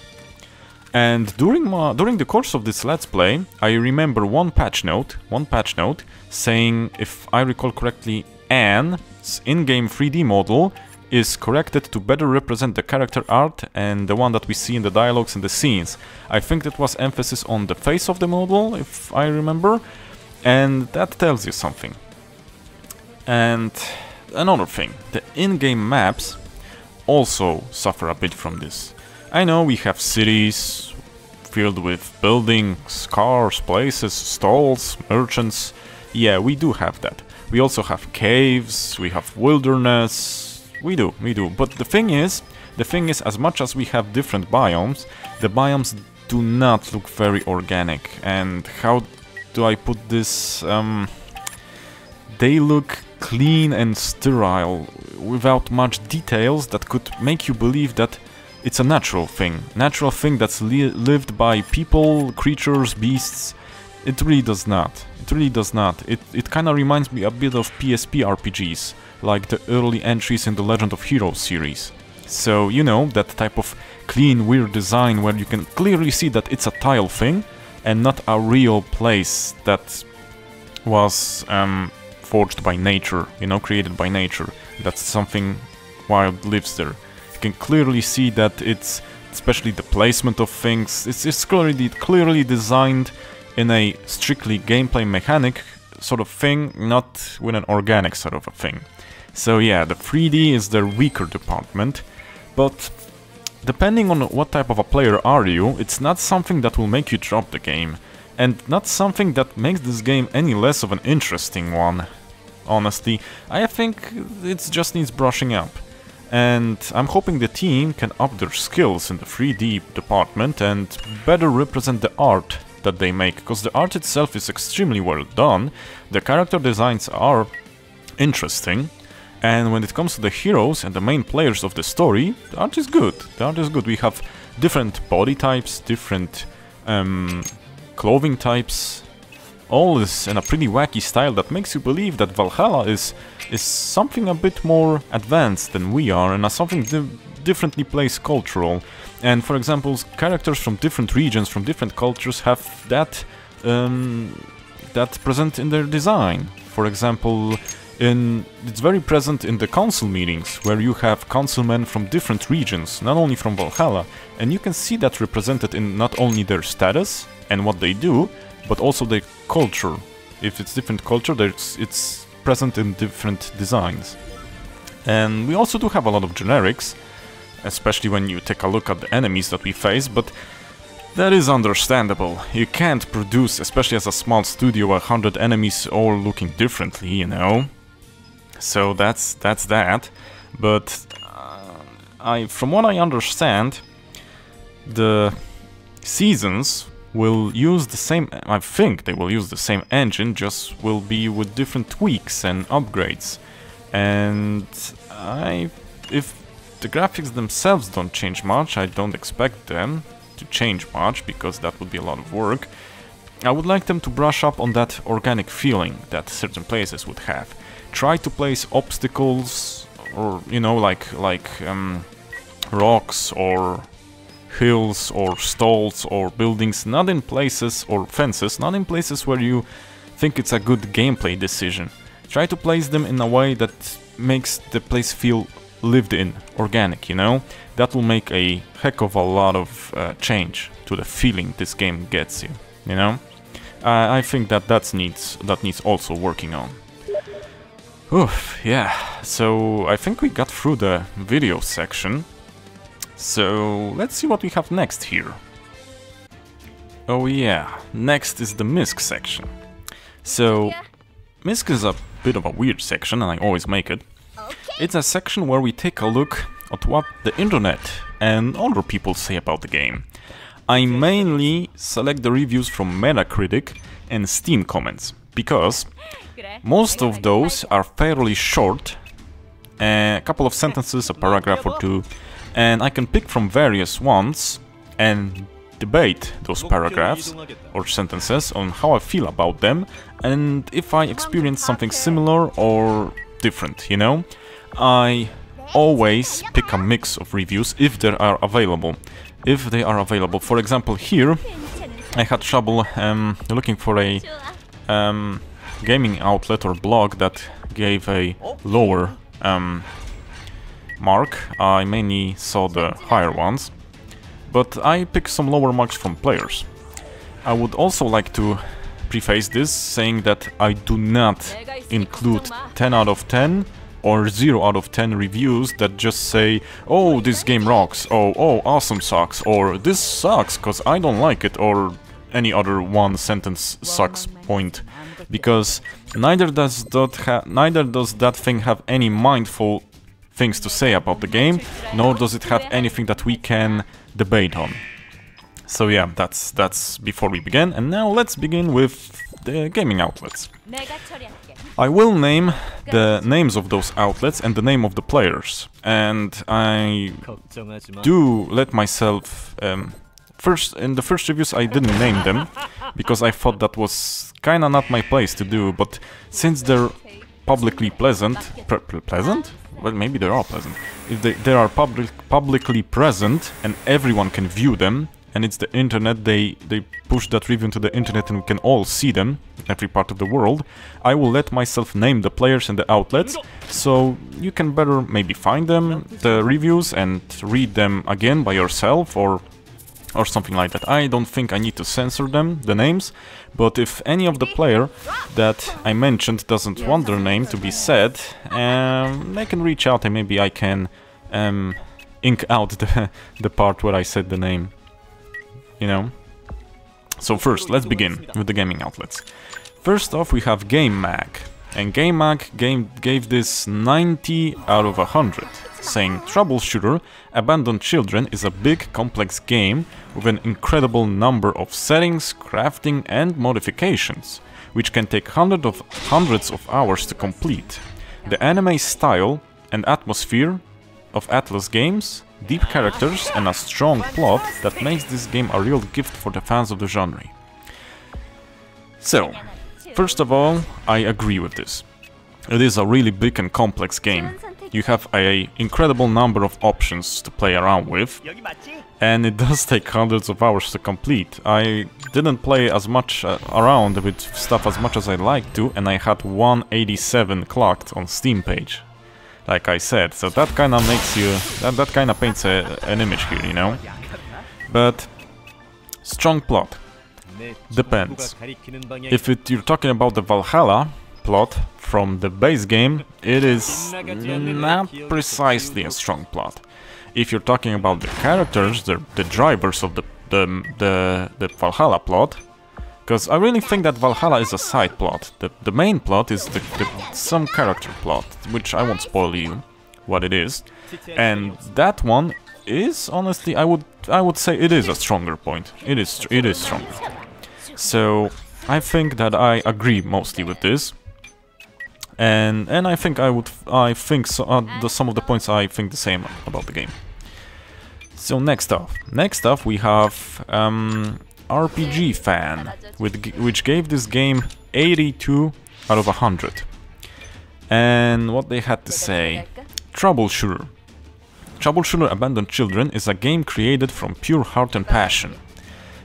And during the course of this Let's Play, I remember one patch note saying, if I recall correctly, Anne's in-game 3D model is corrected to better represent the character art and the one that we see in the dialogues and the scenes. I think that was emphasis on the face of the model, if I remember, and that tells you something. And another thing, the in-game maps also suffer a bit from this. I know we have cities filled with buildings, cars, places, stalls, merchants. Yeah, we do have that. We also have caves, we have wilderness, we do. But the thing is, as much as we have different biomes, the biomes do not look very organic. And how do I put this? They look clean and sterile, without much details that could make you believe that it's a natural thing that's lived by people, creatures, beasts. It really does not. It kind of reminds me a bit of PSP RPGs, like the early entries in the Legend of Heroes series. So, you know, that type of clean, weird design where you can clearly see that it's a tile thing and not a real place that was forged by nature, you know, created by nature. That's something wild lives there. You can clearly see that it's, especially the placement of things, it's clearly designed in a strictly gameplay mechanic sort of thing, not with an organic sort of a thing. So yeah, the 3D is their weaker department, but depending on what type of a player are you, it's not something that will make you drop the game, and not something that makes this game any less of an interesting one. Honestly, I think it just needs brushing up. And I'm hoping the team can up their skills in the 3D department and better represent the art that they make, because the art itself is extremely well done, the character designs are interesting, and when it comes to the heroes and the main players of the story, the art is good. We have different body types, different clothing types, all this in a pretty wacky style that makes you believe that Valhalla is something a bit more advanced than we are, and something differently placed cultural. And for example, characters from different regions, from different cultures have that present in their design. For example, it's very present in the council meetings, where you have councilmen from different regions, not only from Valhalla, and you can see that represented in not only their status and what they do, but also their culture. If it's different culture, it's present in different designs. And we also do have a lot of generics, especially when you take a look at the enemies that we face, but that is understandable. You can't produce, especially as a small studio, 100 enemies all looking differently, you know? So that's that. But from what I understand, the seasons will use the same, I think they will use the same engine, just will be with different tweaks and upgrades. And if the graphics themselves don't change much, I don't expect them to change much, because that would be a lot of work. I would like them to brush up on that organic feeling that certain places would have. Try to place obstacles, or, you know, like rocks or hills or stalls or buildings, not in places or fences, not in places where you think it's a good gameplay decision. Try to place them in a way that makes the place feel lived in, organic, you know? That will make a heck of a lot of change to the feeling this game gets you, you know? I think that needs also working on. Oof, yeah, so I think we got through the video section. So let's see what we have next here. Oh yeah, next is the Misc section. So Misc is a bit of a weird section, and I always make it. It's a section where we take a look at what the internet and other people say about the game. I mainly select the reviews from Metacritic and Steam comments, because most of those are fairly short, a couple of sentences, a paragraph or two, and I can pick from various ones and debate those paragraphs or sentences on how I feel about them and if I experience something similar or different, you know? I always pick a mix of reviews if they are available. If they are available. For example, here I had trouble looking for a gaming outlet or blog that gave a lower mark. I mainly saw the higher ones, but I picked some lower marks from players. I would also like to preface this saying that I do not include 10 out of 10 or 0 out of 10 reviews that just say, oh, this game rocks, oh, awesome sucks, or this sucks cause I don't like it, or any other one sentence sucks point, because neither does that thing have any mindful things to say about the game, nor does it have anything that we can debate on. So yeah, that's before we begin, and now let's begin with the gaming outlets. I will name the names of those outlets and the name of the players, and I do let myself... in the first reviews I didn't name them, because I thought that was kinda not my place to do, but since they're publicly pleasant... pleasant? Well, maybe they are pleasant. If they are publicly present and everyone can view them, and it's the internet, they push that review into the internet and we can all see them, every part of the world, I will let myself name the players and the outlets, so you can better maybe find them, the reviews, and read them again by yourself, or something like that. I don't think I need to censor them, the names, but if any of the player that I mentioned doesn't want their name to be said, they can reach out and maybe I can ink out the part where I said the name, you know? So first, let's begin with the gaming outlets. First off, we have GameMag, and GameMag gave this 90 out of 100. Saying, Troubleshooter, Abandoned Children is a big, complex game with an incredible number of settings, crafting and modifications, which can take hundreds of hours to complete. The anime style and atmosphere of Atlas games, deep characters and a strong plot that makes this game a real gift for the fans of the genre. So, first of all, I agree with this. It is a really big and complex game. You have an incredible number of options to play around with, and it does take hundreds of hours to complete. I didn't play as much around with stuff as much as I'd like to, and I had 187 clocked on Steam page, like I said, so that kinda makes you... that kinda paints an image here, you know? But... strong plot. Depends. If you're talking about the Valhalla plot from the base game, it is not precisely a strong plot. If you're talking about the characters, the drivers of the Valhalla plot, because I really think that Valhalla is a side plot. The main plot is some character plot, which I won't spoil you what it is, and that one is honestly, I would say it is a stronger point. It is stronger. So I think that I agree mostly with this. And I think some of the points I think the same about the game. So next up we have RPG Fan, which gave this game 82 out of 100. And what they had to say: Troubleshooter Troubleshooter Abandoned Children is a game created from pure heart and passion.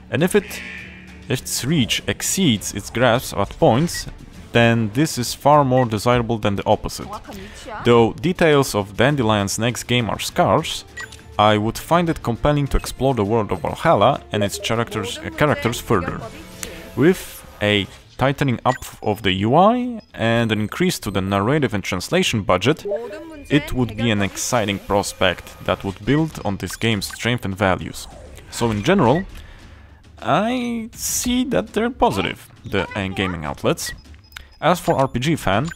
And if its reach exceeds its grasp at points, then this is far more desirable than the opposite. Though details of Dandelion's next game are scarce, I would find it compelling to explore the world of Valhalla and its characters further. With a tightening up of the UI and an increase to the narrative and translation budget, it would be an exciting prospect that would build on this game's strengths and values. So in general, I see that they're positive, the gaming outlets. As for RPG fan,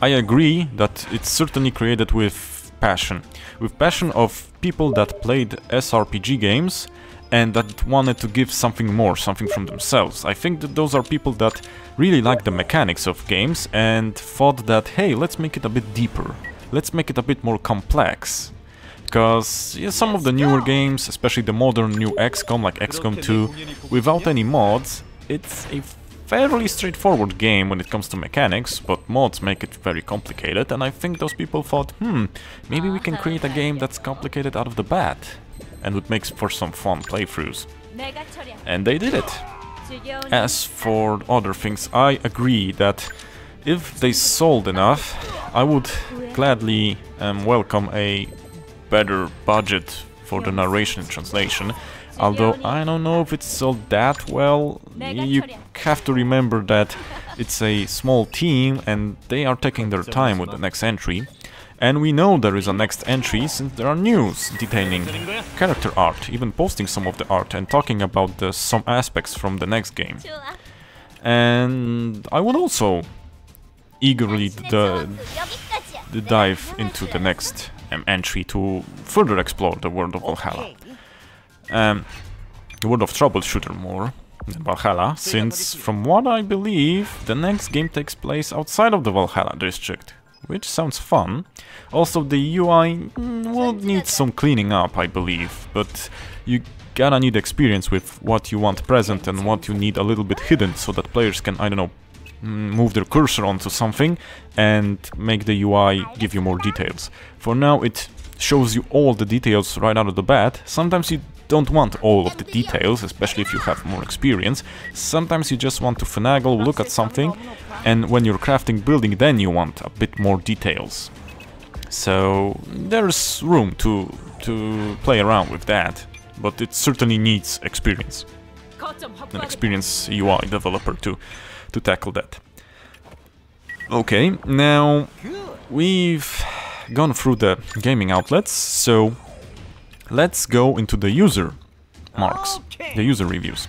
I agree that it's certainly created with passion of people that played SRPG games and that wanted to give something more, something from themselves. I think that those are people that really like the mechanics of games and thought that, hey, let's make it a bit deeper, let's make it a bit more complex. Because yeah, some of the newer games, especially the modern new XCOM like XCOM 2, without any mods, it's a fairly straightforward game when it comes to mechanics, but mods make it very complicated, and I think those people thought, maybe we can create a game that's complicated out of the bat, and would make for some fun playthroughs. And they did it. As for other things, I agree that if they sold enough, I would gladly welcome a better budget for the narration and translation. Although I don't know if it's sold that well. You have to remember that it's a small team and they are taking their time with the next entry. And we know there is a next entry since there are news detailing character art, even posting some of the art and talking about some aspects from the next game. And I would also eagerly dive into the next entry to further explore the world of Valhalla. The world of Troubleshooter more than Valhalla, since from what I believe, the next game takes place outside of the Valhalla district, which sounds fun. Also, the UI will need some cleaning up, I believe, but you gotta need experience with what you want present and what you need a little bit hidden, so that players can, I don't know, move their cursor onto something and make the UI give you more details. For now, it shows you all the details right out of the bat. Sometimes you don't want all of the details, especially if you have more experience. Sometimes you just want to finagle, look at something, and when you're crafting building, then you want a bit more details. So there's room to play around with that, but it certainly needs experience. An experienced UI developer to tackle that. Okay, now we've gone through the gaming outlets, so let's go into the user marks, the user reviews.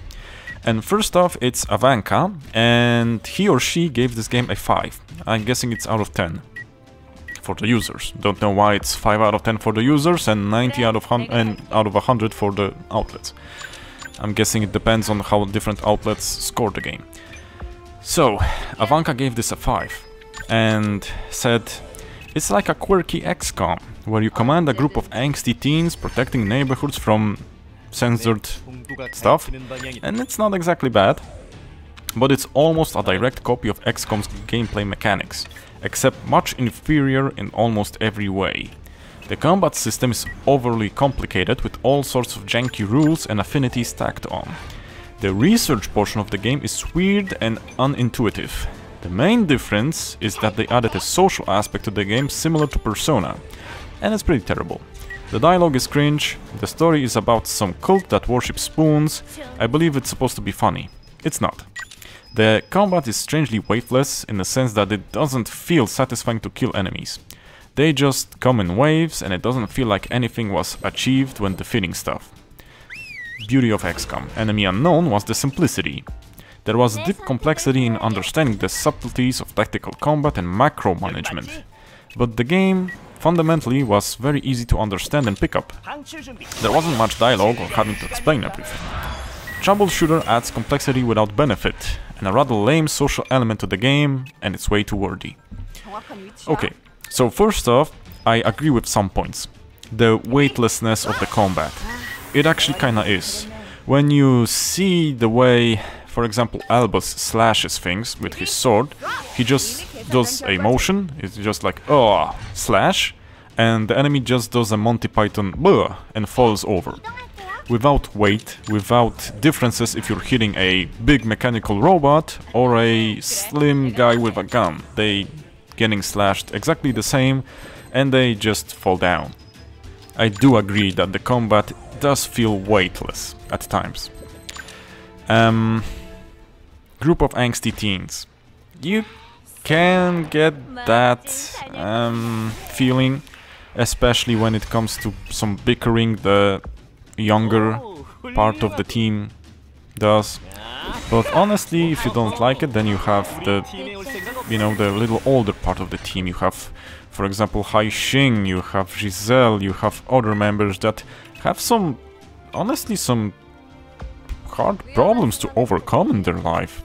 And first off, it's Avanka, and he or she gave this game a 5. I'm guessing it's out of 10 for the users. Don't know why it's 5 out of 10 for the users and 90 out of 100 for the outlets. I'm guessing it depends on how different outlets score the game. So, Avanka gave this a 5 and said, it's like a quirky XCOM, where you command a group of angsty teens protecting neighborhoods from censored stuff, and it's not exactly bad, but it's almost a direct copy of XCOM's gameplay mechanics, except much inferior in almost every way. The combat system is overly complicated with all sorts of janky rules and affinities stacked on. The research portion of the game is weird and unintuitive. The main difference is that they added a social aspect to the game similar to Persona, and it's pretty terrible. The dialogue is cringe, the story is about some cult that worships spoons. I believe it's supposed to be funny. It's not. The combat is strangely weightless in the sense that it doesn't feel satisfying to kill enemies. They just come in waves and it doesn't feel like anything was achieved when defeating stuff. Beauty of XCOM. Enemy unknown was the simplicity. There was deep complexity in understanding the subtleties of tactical combat and macro management. But the game fundamentally was very easy to understand and pick up. There wasn't much dialogue or having to explain everything. Troubleshooter adds complexity without benefit, and a rather lame social element to the game, and it's way too wordy. Okay, so first off, I agree with some points. The weightlessness of the combat. It actually kinda is. When you see the way, for example, Albus slashes things with his sword, he just does a motion, it's just like, oh, slash, and the enemy just does a Monty Python "Bleh" and falls over. Without weight, without differences if you're hitting a big mechanical robot or a slim guy with a gun. They getting slashed exactly the same and they just fall down. I do agree that the combat does feel weightless at times. Group of angsty teens. You can get that feeling, especially when it comes to some bickering the younger part of the team does. But honestly, if you don't like it, then you have the, you know, the little older part of the team. You have, for example, Hai Xing, you have Giselle, you have other members that have some, honestly, some hard problems to overcome in their life.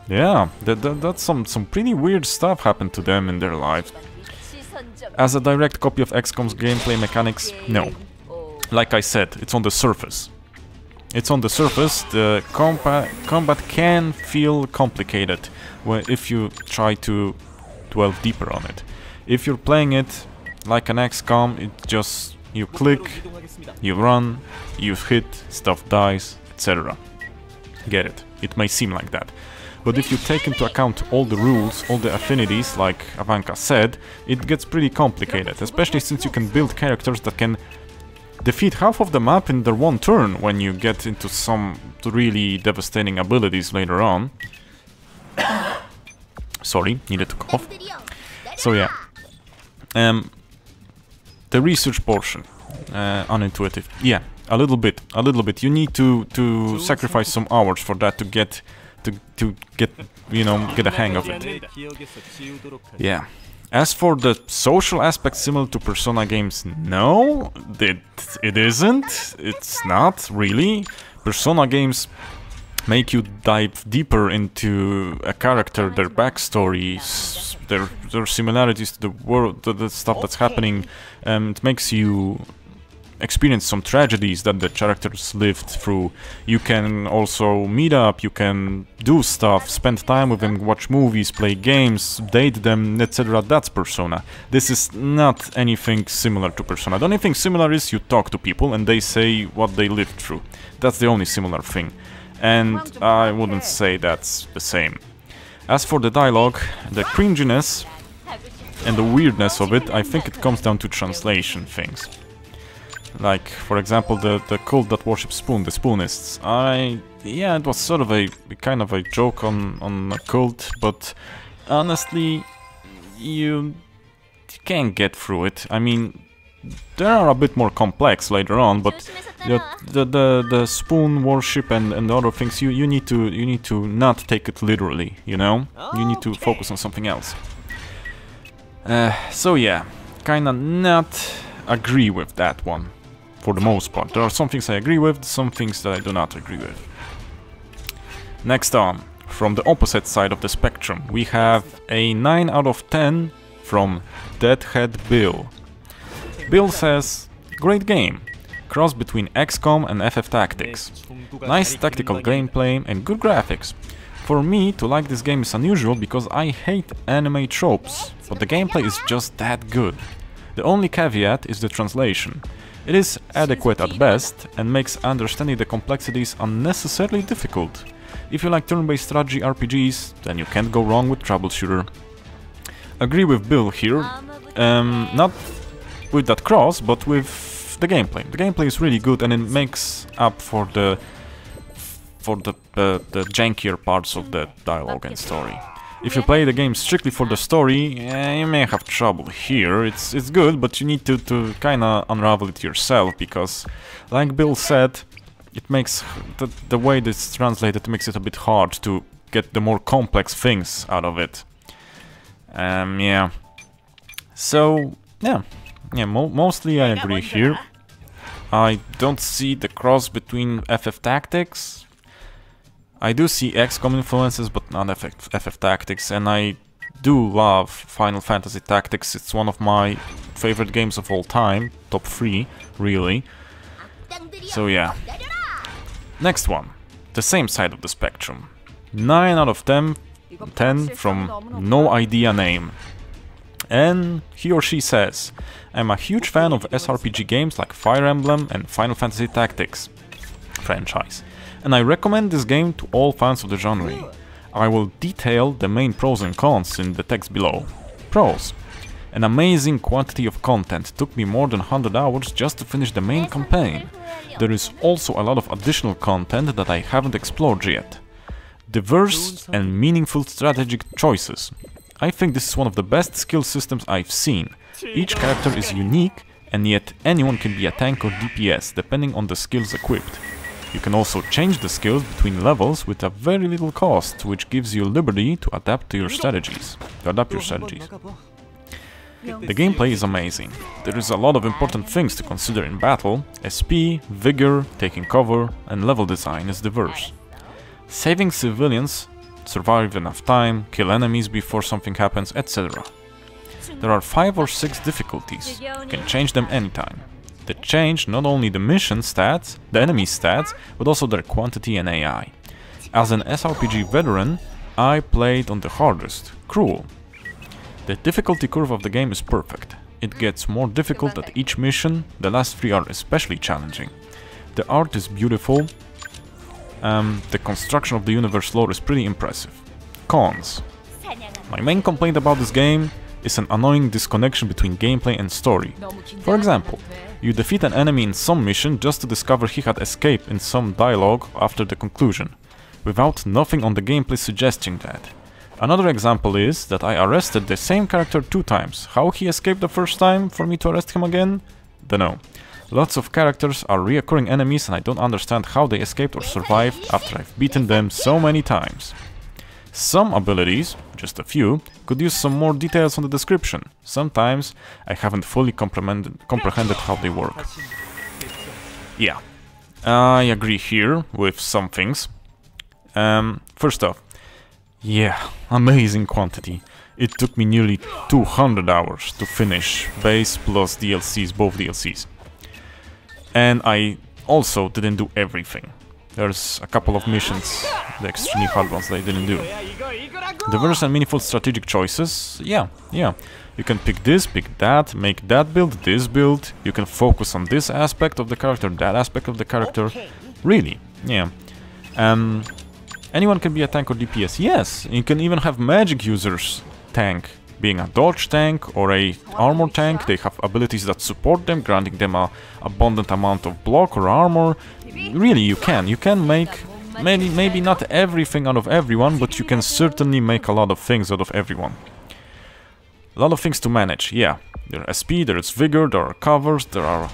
Yeah, that's some pretty weird stuff happened to them in their lives. As a direct copy of XCOM's gameplay mechanics, no. Like I said, it's on the surface. It's on the surface. The combat can feel complicated if you try to delve deeper on it. If you're playing it like an XCOM, it just, you click, you run, you hit, stuff dies, etc. Get it? It may seem like that. But if you take into account all the rules, all the affinities, like Avanka said, it gets pretty complicated, especially since you can build characters that can defeat half of the map in their one turn when you get into some really devastating abilities later on. Sorry, needed to cough. So yeah. The research portion, unintuitive. Yeah, a little bit. You need to sacrifice some hours for that to get you know, get a hang of it. Yeah. As for the social aspect similar to Persona games, no, it isn't. It's not really. Persona games make you dive deeper into a character, their backstory, their similarities to the world, the stuff that's happening. It makes you experience some tragedies that the characters lived through. You can also meet up, you can do stuff, spend time with them, watch movies, play games, date them, etc. That's Persona. This is not anything similar to Persona. The only thing similar is you talk to people and they say what they lived through. That's the only similar thing. And I wouldn't say that's the same. As for the dialogue, the cringiness and the weirdness of it, I think it comes down to translation things. Like, for example, the cult that worships Spoon, the Spoonists. Yeah, it was sort of a kind of a joke on a cult, but honestly, you can't get through it. I mean, they are a bit more complex later on, but the Spoon worship and the other things, you need to not take it literally, you know? You need to focus on something else. So yeah, kinda not agree with that one. For the most part. There are some things I agree with, some things that I do not agree with. Next on, from the opposite side of the spectrum, we have a 9 out of 10 from Deadhead Bill. Bill says, great game, cross between XCOM and FF Tactics. Nice tactical gameplay and good graphics. For me, to like this game is unusual because I hate anime tropes, but the gameplay is just that good. The only caveat is the translation. It is adequate at best, and makes understanding the complexities unnecessarily difficult. If you like turn-based strategy RPGs, then you can't go wrong with Troubleshooter. Agree with Bill here, not with that cross, but with the gameplay. The gameplay is really good and it makes up for the jankier parts of the dialogue and story. If you play the game strictly for the story, you may have trouble here. It's good, but you need to kinda unravel it yourself, because, like Bill said, it makes the way it's translated makes it a bit hard to get the more complex things out of it. Yeah. So, yeah, mostly I agree here. I don't see the cross between FF Tactics. I do see XCOM influences, but not FF Tactics, and I do love Final Fantasy Tactics. It's one of my favorite games of all time, top 3, really. So yeah. Next one, the same side of the spectrum. 9 out of 10 from No Idea Name. And he or she says, I'm a huge fan of SRPG games like Fire Emblem and Final Fantasy Tactics franchise, and I recommend this game to all fans of the genre. I will detail the main pros and cons in the text below. Pros. An amazing quantity of content, took me more than 100 hours just to finish the main campaign. There is also a lot of additional content that I haven't explored yet. Diverse and meaningful strategic choices. I think this is one of the best skill systems I've seen. Each character is unique, and yet anyone can be a tank or DPS, depending on the skills equipped. You can also change the skills between levels with a very little cost, which gives you liberty to adapt your strategies. The gameplay is amazing. There is a lot of important things to consider in battle. SP, vigor, taking cover, and level design is diverse. Saving civilians, survive enough time, kill enemies before something happens, etc. There are 5 or 6 difficulties. You can change them anytime. They change not only the mission stats, the enemy stats, but also their quantity and AI. As an SRPG veteran, I played on the hardest, Cruel. The difficulty curve of the game is perfect. It gets more difficult at each mission, the last 3 are especially challenging. The art is beautiful, the construction of the universe lore is pretty impressive. Cons. My main complaint about this game is an annoying disconnection between gameplay and story. For example, you defeat an enemy in some mission just to discover he had escaped in some dialogue after the conclusion, without nothing on the gameplay suggesting that. Another example is that I arrested the same character 2 times. How he escaped the first time for me to arrest him again? Dunno. Lots of characters are reoccurring enemies and I don't understand how they escaped or survived after I've beaten them so many times. Some abilities, just a few, could use some more details on the description. Sometimes I haven't fully comprehended how they work. Yeah, I agree here with some things. First off, yeah, amazing quantity. It took me nearly 200 hours to finish base plus DLCs, both DLCs. And I also didn't do everything. There's a couple of missions, the extremely hard ones, that I didn't do. Diverse and meaningful strategic choices, yeah. You can pick this, pick that, make that build, this build. You can focus on this aspect of the character, that aspect of the character. Really, yeah. Anyone can be a tank or DPS, yes. You can even have magic users tank. Being a dodge tank or a armor tank, they have abilities that support them, granting them a abundant amount of block or armor. Really, you can make maybe not everything out of everyone, but you can certainly make a lot of things out of everyone. A lot of things to manage, yeah. There are SP, there is vigor, there are covers, there are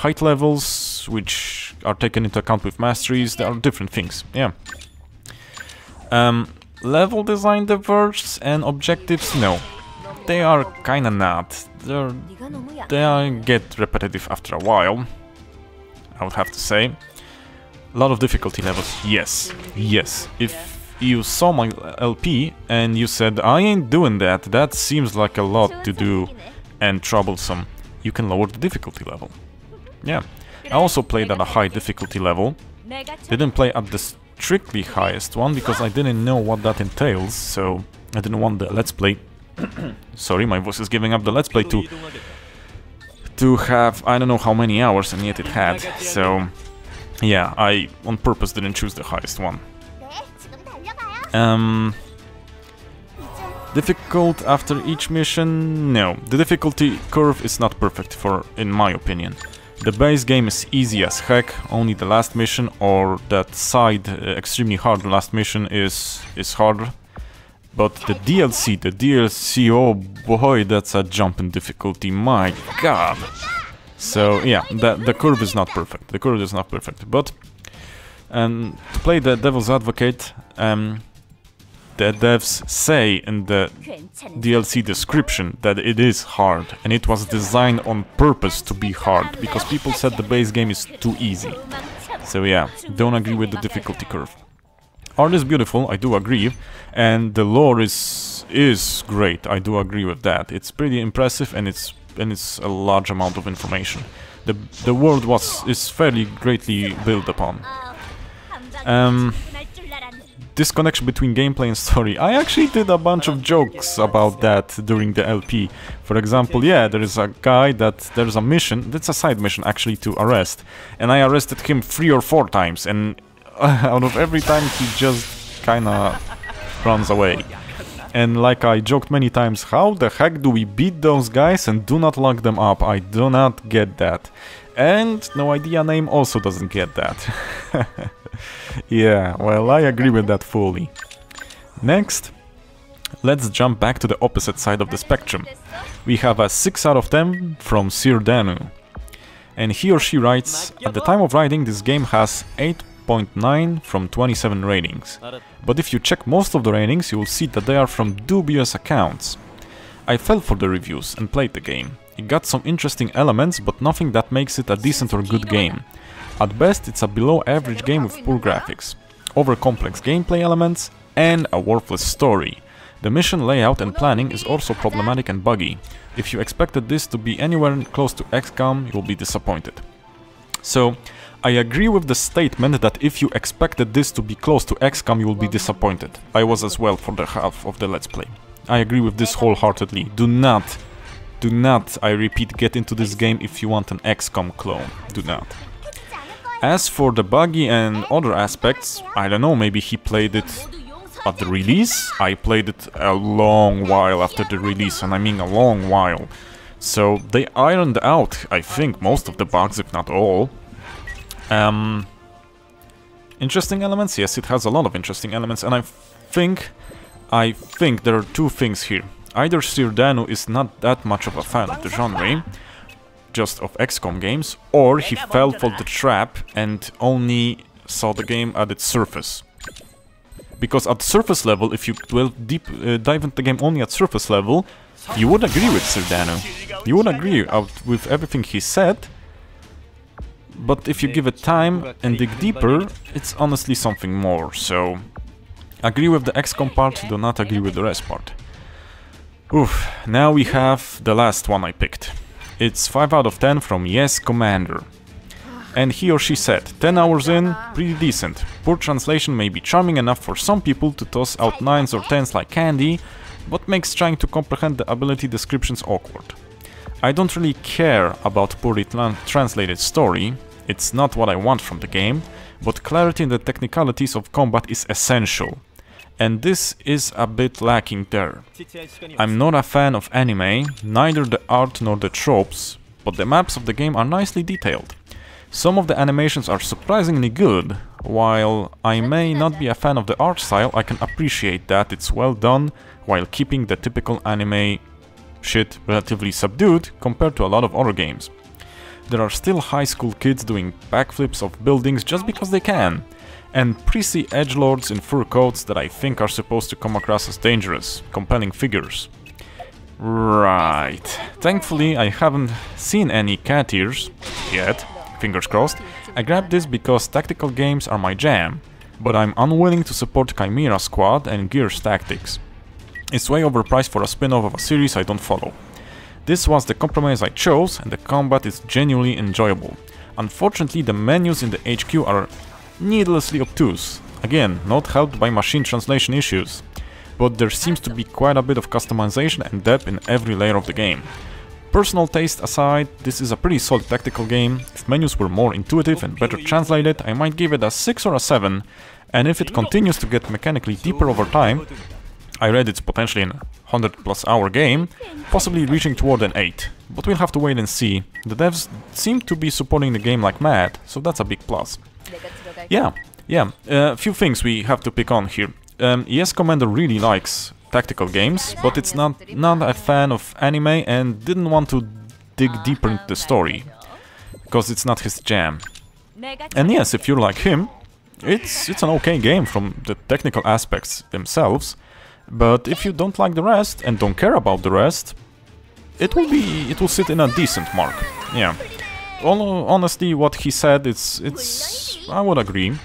height levels, which are taken into account with masteries, there are different things, yeah. Level design diverse and objectives, no. They are kinda not. They get repetitive after a while, I would have to say. A lot of difficulty levels, yes. If you saw my LP and you said, I ain't doing that, that seems like a lot to do and troublesome, you can lower the difficulty level. Yeah. I also played at a high difficulty level. Didn't play at the strictly highest one because I didn't know what that entails, so I didn't want the Let's Play. Sorry, my voice is giving up. The Let's Play to have I don't know how many hours, and yet it had. So yeah, I on purpose didn't choose the highest one. Difficult after each mission? No, the difficulty curve is not perfect in my opinion. The base game is easy as heck, only the last mission or that side extremely hard last mission is harder. But the DLC, oh boy, that's a jump in difficulty, my god. So yeah, the curve is not perfect, but to play the devil's advocate, the devs say in the DLC description that it is hard, and it was designed on purpose to be hard, because people said the base game is too easy. So yeah, don't agree with the difficulty curve. Art is beautiful, I do agree, and the lore is great, I do agree with that. It's pretty impressive, and it's a large amount of information. The world is fairly greatly built upon. disconnection between gameplay and story. I actually did a bunch of jokes about that during the LP. For example, yeah, there is a guy that there's a mission, that's a side mission actually, to arrest. And I arrested him 3 or 4 times, and out of every time he just kinda runs away. And like I joked many times, how the heck do we beat those guys and do not lock them up? I do not get that. And No Idea Name also doesn't get that. Yeah, well, I agree with that fully. Next, let's jump back to the opposite side of the spectrum. We have a 6 out of 10 from Sir Danu. And he or she writes, at the time of writing this game has 8.9 from 27 ratings. But if you check most of the ratings, you will see that they are from dubious accounts. I fell for the reviews and played the game. It got some interesting elements, but nothing that makes it a decent or good game. At best, it's a below average game with poor graphics, over-complex gameplay elements, and a worthless story. The mission layout and planning is also problematic and buggy. If you expected this to be anywhere close to XCOM, you'll be disappointed. So, I agree with the statement that if you expected this to be close to XCOM, you will be disappointed. I was as well for the half of the Let's Play. I agree with this wholeheartedly. Do not, I repeat, get into this game if you want an XCOM clone. Do not. As for the buggy and other aspects, I don't know, maybe he played it at the release? I played it a long while after the release, and I mean a long while. So they ironed out, I think, most of the bugs, if not all. Interesting elements? Yes, it has a lot of interesting elements, and I think there are 2 things here. Either Sir Danu is not that much of a fan of the genre, just of XCOM games, or he fell for the trap and only saw the game at its surface. Because at surface level, if you dive into the game only at surface level, you would agree with Sir Danu. You would agree with everything he said, but if you give it time and dig deeper, it's honestly something more, so... Agree with the XCOM part, do not agree with the rest part. Oof, now we have the last one I picked. It's 5 out of 10 from Yes Commander. And he or she said, 10 hours in, pretty decent. Poor translation may be charming enough for some people to toss out 9s or 10s like candy, but makes trying to comprehend the ability descriptions awkward. I don't really care about poorly translated story, it's not what I want from the game, but clarity in the technicalities of combat is essential. And this is a bit lacking there. I'm not a fan of anime, neither the art nor the tropes, but the maps of the game are nicely detailed. Some of the animations are surprisingly good. While I may not be a fan of the art style, I can appreciate that it's well done while keeping the typical anime shit relatively subdued compared to a lot of other games. There are still high school kids doing backflips off buildings just because they can, and prissy edgelords in fur coats that I think are supposed to come across as dangerous, compelling figures. Right. Thankfully, I haven't seen any cat ears yet. Fingers crossed. I grabbed this because tactical games are my jam, but I'm unwilling to support Chimera Squad and Gears Tactics. It's way overpriced for a spin-off of a series I don't follow. This was the compromise I chose, and the combat is genuinely enjoyable. Unfortunately, the menus in the HQ are needlessly obtuse. Again, not helped by machine translation issues. But there seems to be quite a bit of customization and depth in every layer of the game. Personal taste aside, this is a pretty solid tactical game. If menus were more intuitive and better translated, I might give it a 6 or a 7, and if it continues to get mechanically deeper over time, I read it's potentially an 100+ hour game, possibly reaching toward an 8, but we'll have to wait and see. The devs seem to be supporting the game like mad, so that's a big plus. Yeah, a few things we have to pick on here. Yes Commander really likes tactical games, but it's not a fan of anime and didn't want to dig deeper into the story, because it's not his jam. And yes, if you're like him, it's an okay game from the technical aspects themselves, but if you don't like the rest and don't care about the rest, it will sit in a decent mark. Yeah. Honestly, what he said, I would agree.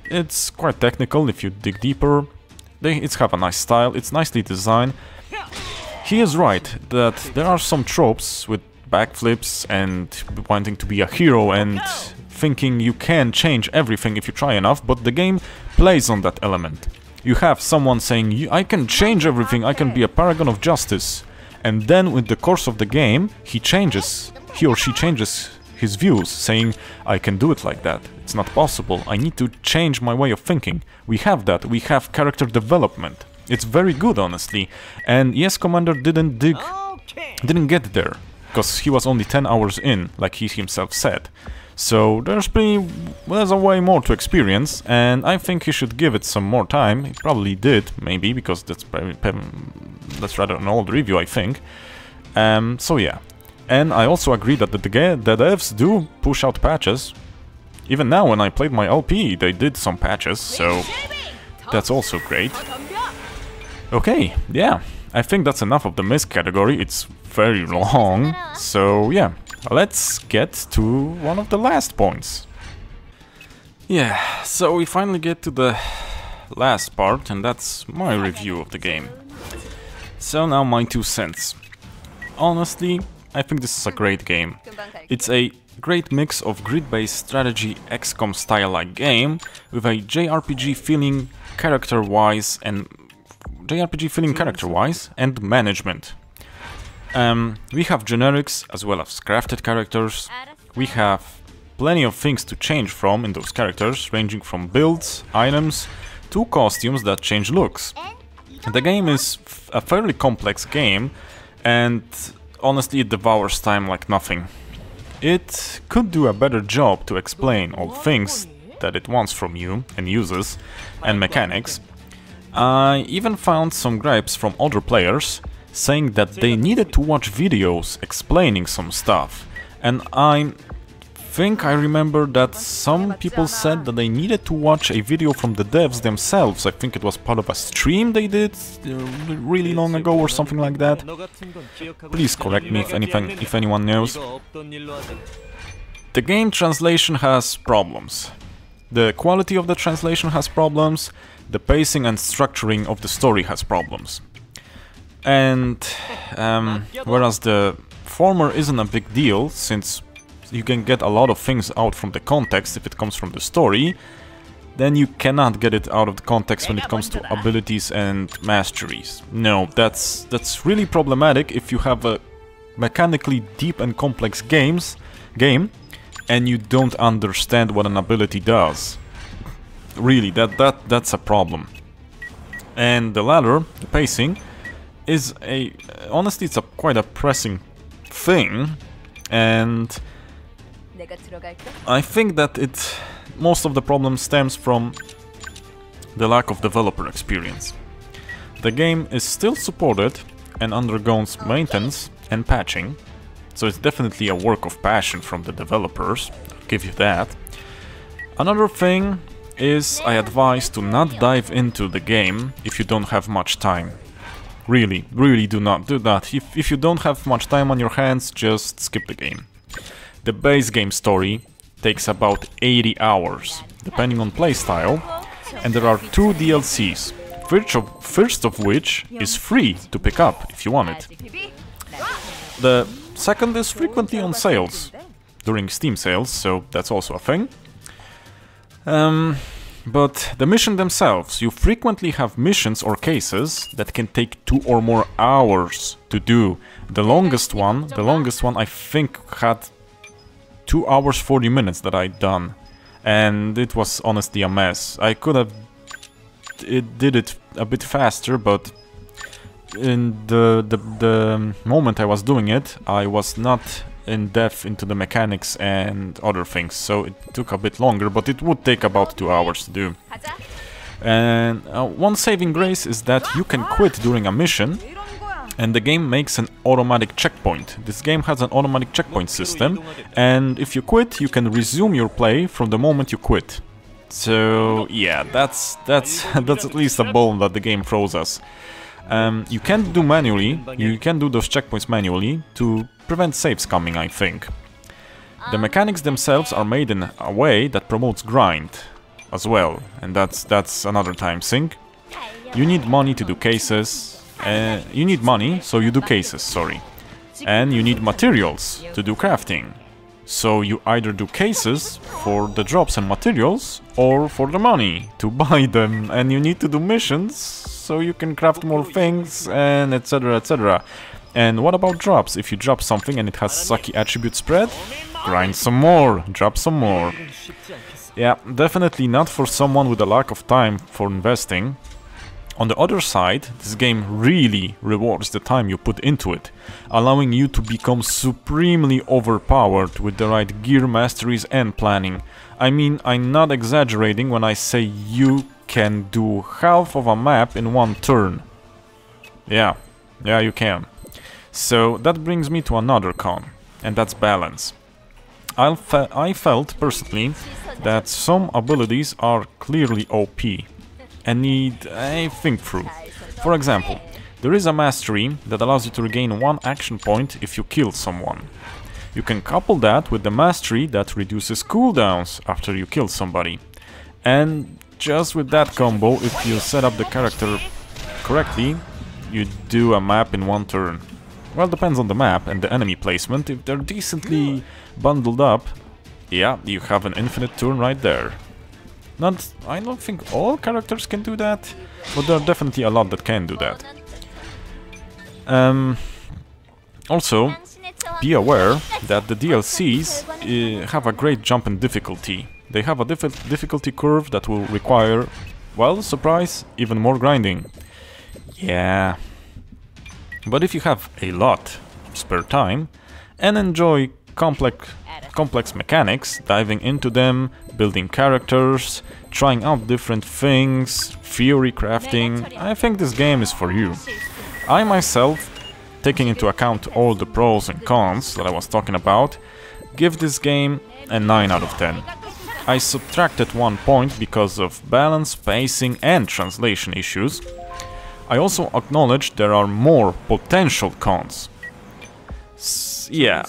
It's quite technical if you dig deeper. It's have a nice style, it's nicely designed. He is right that there are some tropes with backflips and wanting to be a hero and thinking you can change everything if you try enough, but the game plays on that element. you have someone saying, I can change everything, I can be a paragon of justice. And then with the course of the game, he or she changes his views, saying, I can do it like that, it's not possible, I need to change my way of thinking. We have that, we have character development. It's very good, honestly. And yes, Commander didn't get there, because he was only 10 hours in, like he himself said. So there's a way more to experience, and I think he should give it some more time. He probably did, maybe, because that's rather an old review, I think. So yeah. And I also agree that the devs do push out patches. Even now, when I played my LP, they did some patches, so that's also great. Okay, yeah. I think that's enough of the Misc category. It's very long, so yeah. Let's get to one of the last points. Yeah, so we finally get to the last part, and that's my review of the game. So now my 2 cents. Honestly, I think this is a great game. It's a great mix of grid-based strategy XCOM style-like game with a JRPG feeling character-wise and management. We have generics as well as crafted characters. We have plenty of things to change from in those characters, ranging from builds, items, to costumes that change looks. The game is a fairly complex game, and honestly it devours time like nothing. It could do a better job to explain all things that it wants from you and uses, and mechanics. I even found some gripes from other players, saying that they needed to watch videos explaining some stuff, and I think I remember that some people said that they needed to watch a video from the devs themselves. I think it was part of a stream they did really long ago or something like that. Please correct me if anyone knows. The game translation has problems. The quality of the translation has problems. The pacing and structuring of the story has problems. And whereas the former isn't a big deal, since you can get a lot of things out from the context if it comes from the story, then you cannot get it out of the context when it comes to abilities and masteries. No, that's really problematic if you have a mechanically deep and complex game and you don't understand what an ability does. Really, that's a problem. And the latter, the pacing, is honestly it's quite a pressing thing, and I think that most of the problem stems from the lack of developer experience. The game is still supported and undergoes maintenance and patching, so it's definitely a work of passion from the developers, I'll give you that. Another thing is I advise to not dive into the game if you don't have much time. Really, really do not do that. If you don't have much time on your hands, just skip the game. The base game story takes about 80 hours, depending on playstyle, and there are 2 DLCs, first of which is free to pick up if you want it. The second is frequently on sales, during Steam sales, so that's also a thing. But the mission themselves, you frequently have missions or cases that can take 2 or more hours to do. The longest one I think had 2 hours 40 minutes that I'd done, and it was honestly a mess. I could have did it a bit faster, but in the moment I was doing it, I was not in depth into the mechanics and other things, so it took a bit longer, but it would take about 2 hours to do. And one saving grace is that you can quit during a mission and the game makes an automatic checkpoint. This game has an automatic checkpoint system, and if you quit, you can resume your play from the moment you quit. So yeah, that's at least a bone that the game throws us. You can do those checkpoints manually to prevent saves coming, I think. The mechanics themselves are made in a way that promotes grind as well, and that's another time sink. You need money to do cases. You need money, so you do cases, sorry. And you need materials to do crafting. So you either do cases for the drops and materials or for the money to buy them, and you need to do missions so you can craft more things and etc, etc. And what about drops? If you drop something and it has sucky attribute spread, grind some more, drop some more. Yeah, definitely not for someone with a lack of time for investing. On the other side, this game really rewards the time you put into it, allowing you to become supremely overpowered with the right gear masteries and planning. I mean, I'm not exaggerating when I say you can do half of a map in one turn. Yeah, you can. So that brings me to another con, and that's balance. I felt personally that some abilities are clearly OP and need a think through. For example, there is a mastery that allows you to regain 1 action point if you kill someone. You can couple that with the mastery that reduces cooldowns after you kill somebody. And just with that combo, if you set up the character correctly, you do a map in 1 turn. Well, depends on the map and the enemy placement. If they're decently bundled up, yeah, you have an infinite turn right there. I don't think all characters can do that, but there are definitely a lot that can do that. Also, be aware that the DLCs have a great jump in difficulty. They have a difficulty curve that will require, well, surprise, even more grinding. Yeah. But if you have a lot of spare time and enjoy complex mechanics, diving into them, building characters, trying out different things, theory crafting, I think this game is for you. I myself, taking into account all the pros and cons that I was talking about, give this game a 9 out of 10. I subtracted 1 point because of balance, pacing and translation issues. I also acknowledge there are more potential cons. Yeah,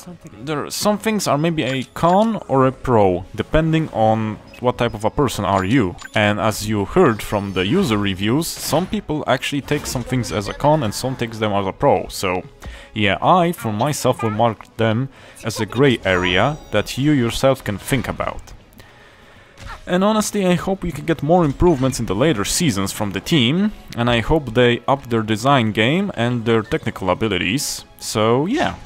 some things are maybe a con or a pro, depending on what type of a person are you. And as you heard from the user reviews, some people actually take some things as a con and some takes them as a pro. So yeah, I for myself will mark them as a grey area that you yourself can think about. And honestly, I hope we can get more improvements in the later seasons from the team, and I hope they up their design game and their technical abilities. So yeah,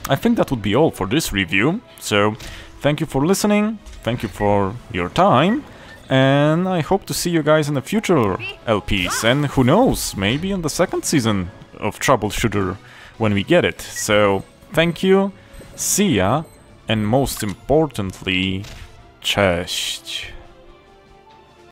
I think that would be all for this review. So thank you for listening, thank you for your time, and I hope to see you guys in the future LPs, and who knows, maybe in the 2nd season of Troubleshooter when we get it. So thank you, see ya, and most importantly, cześć.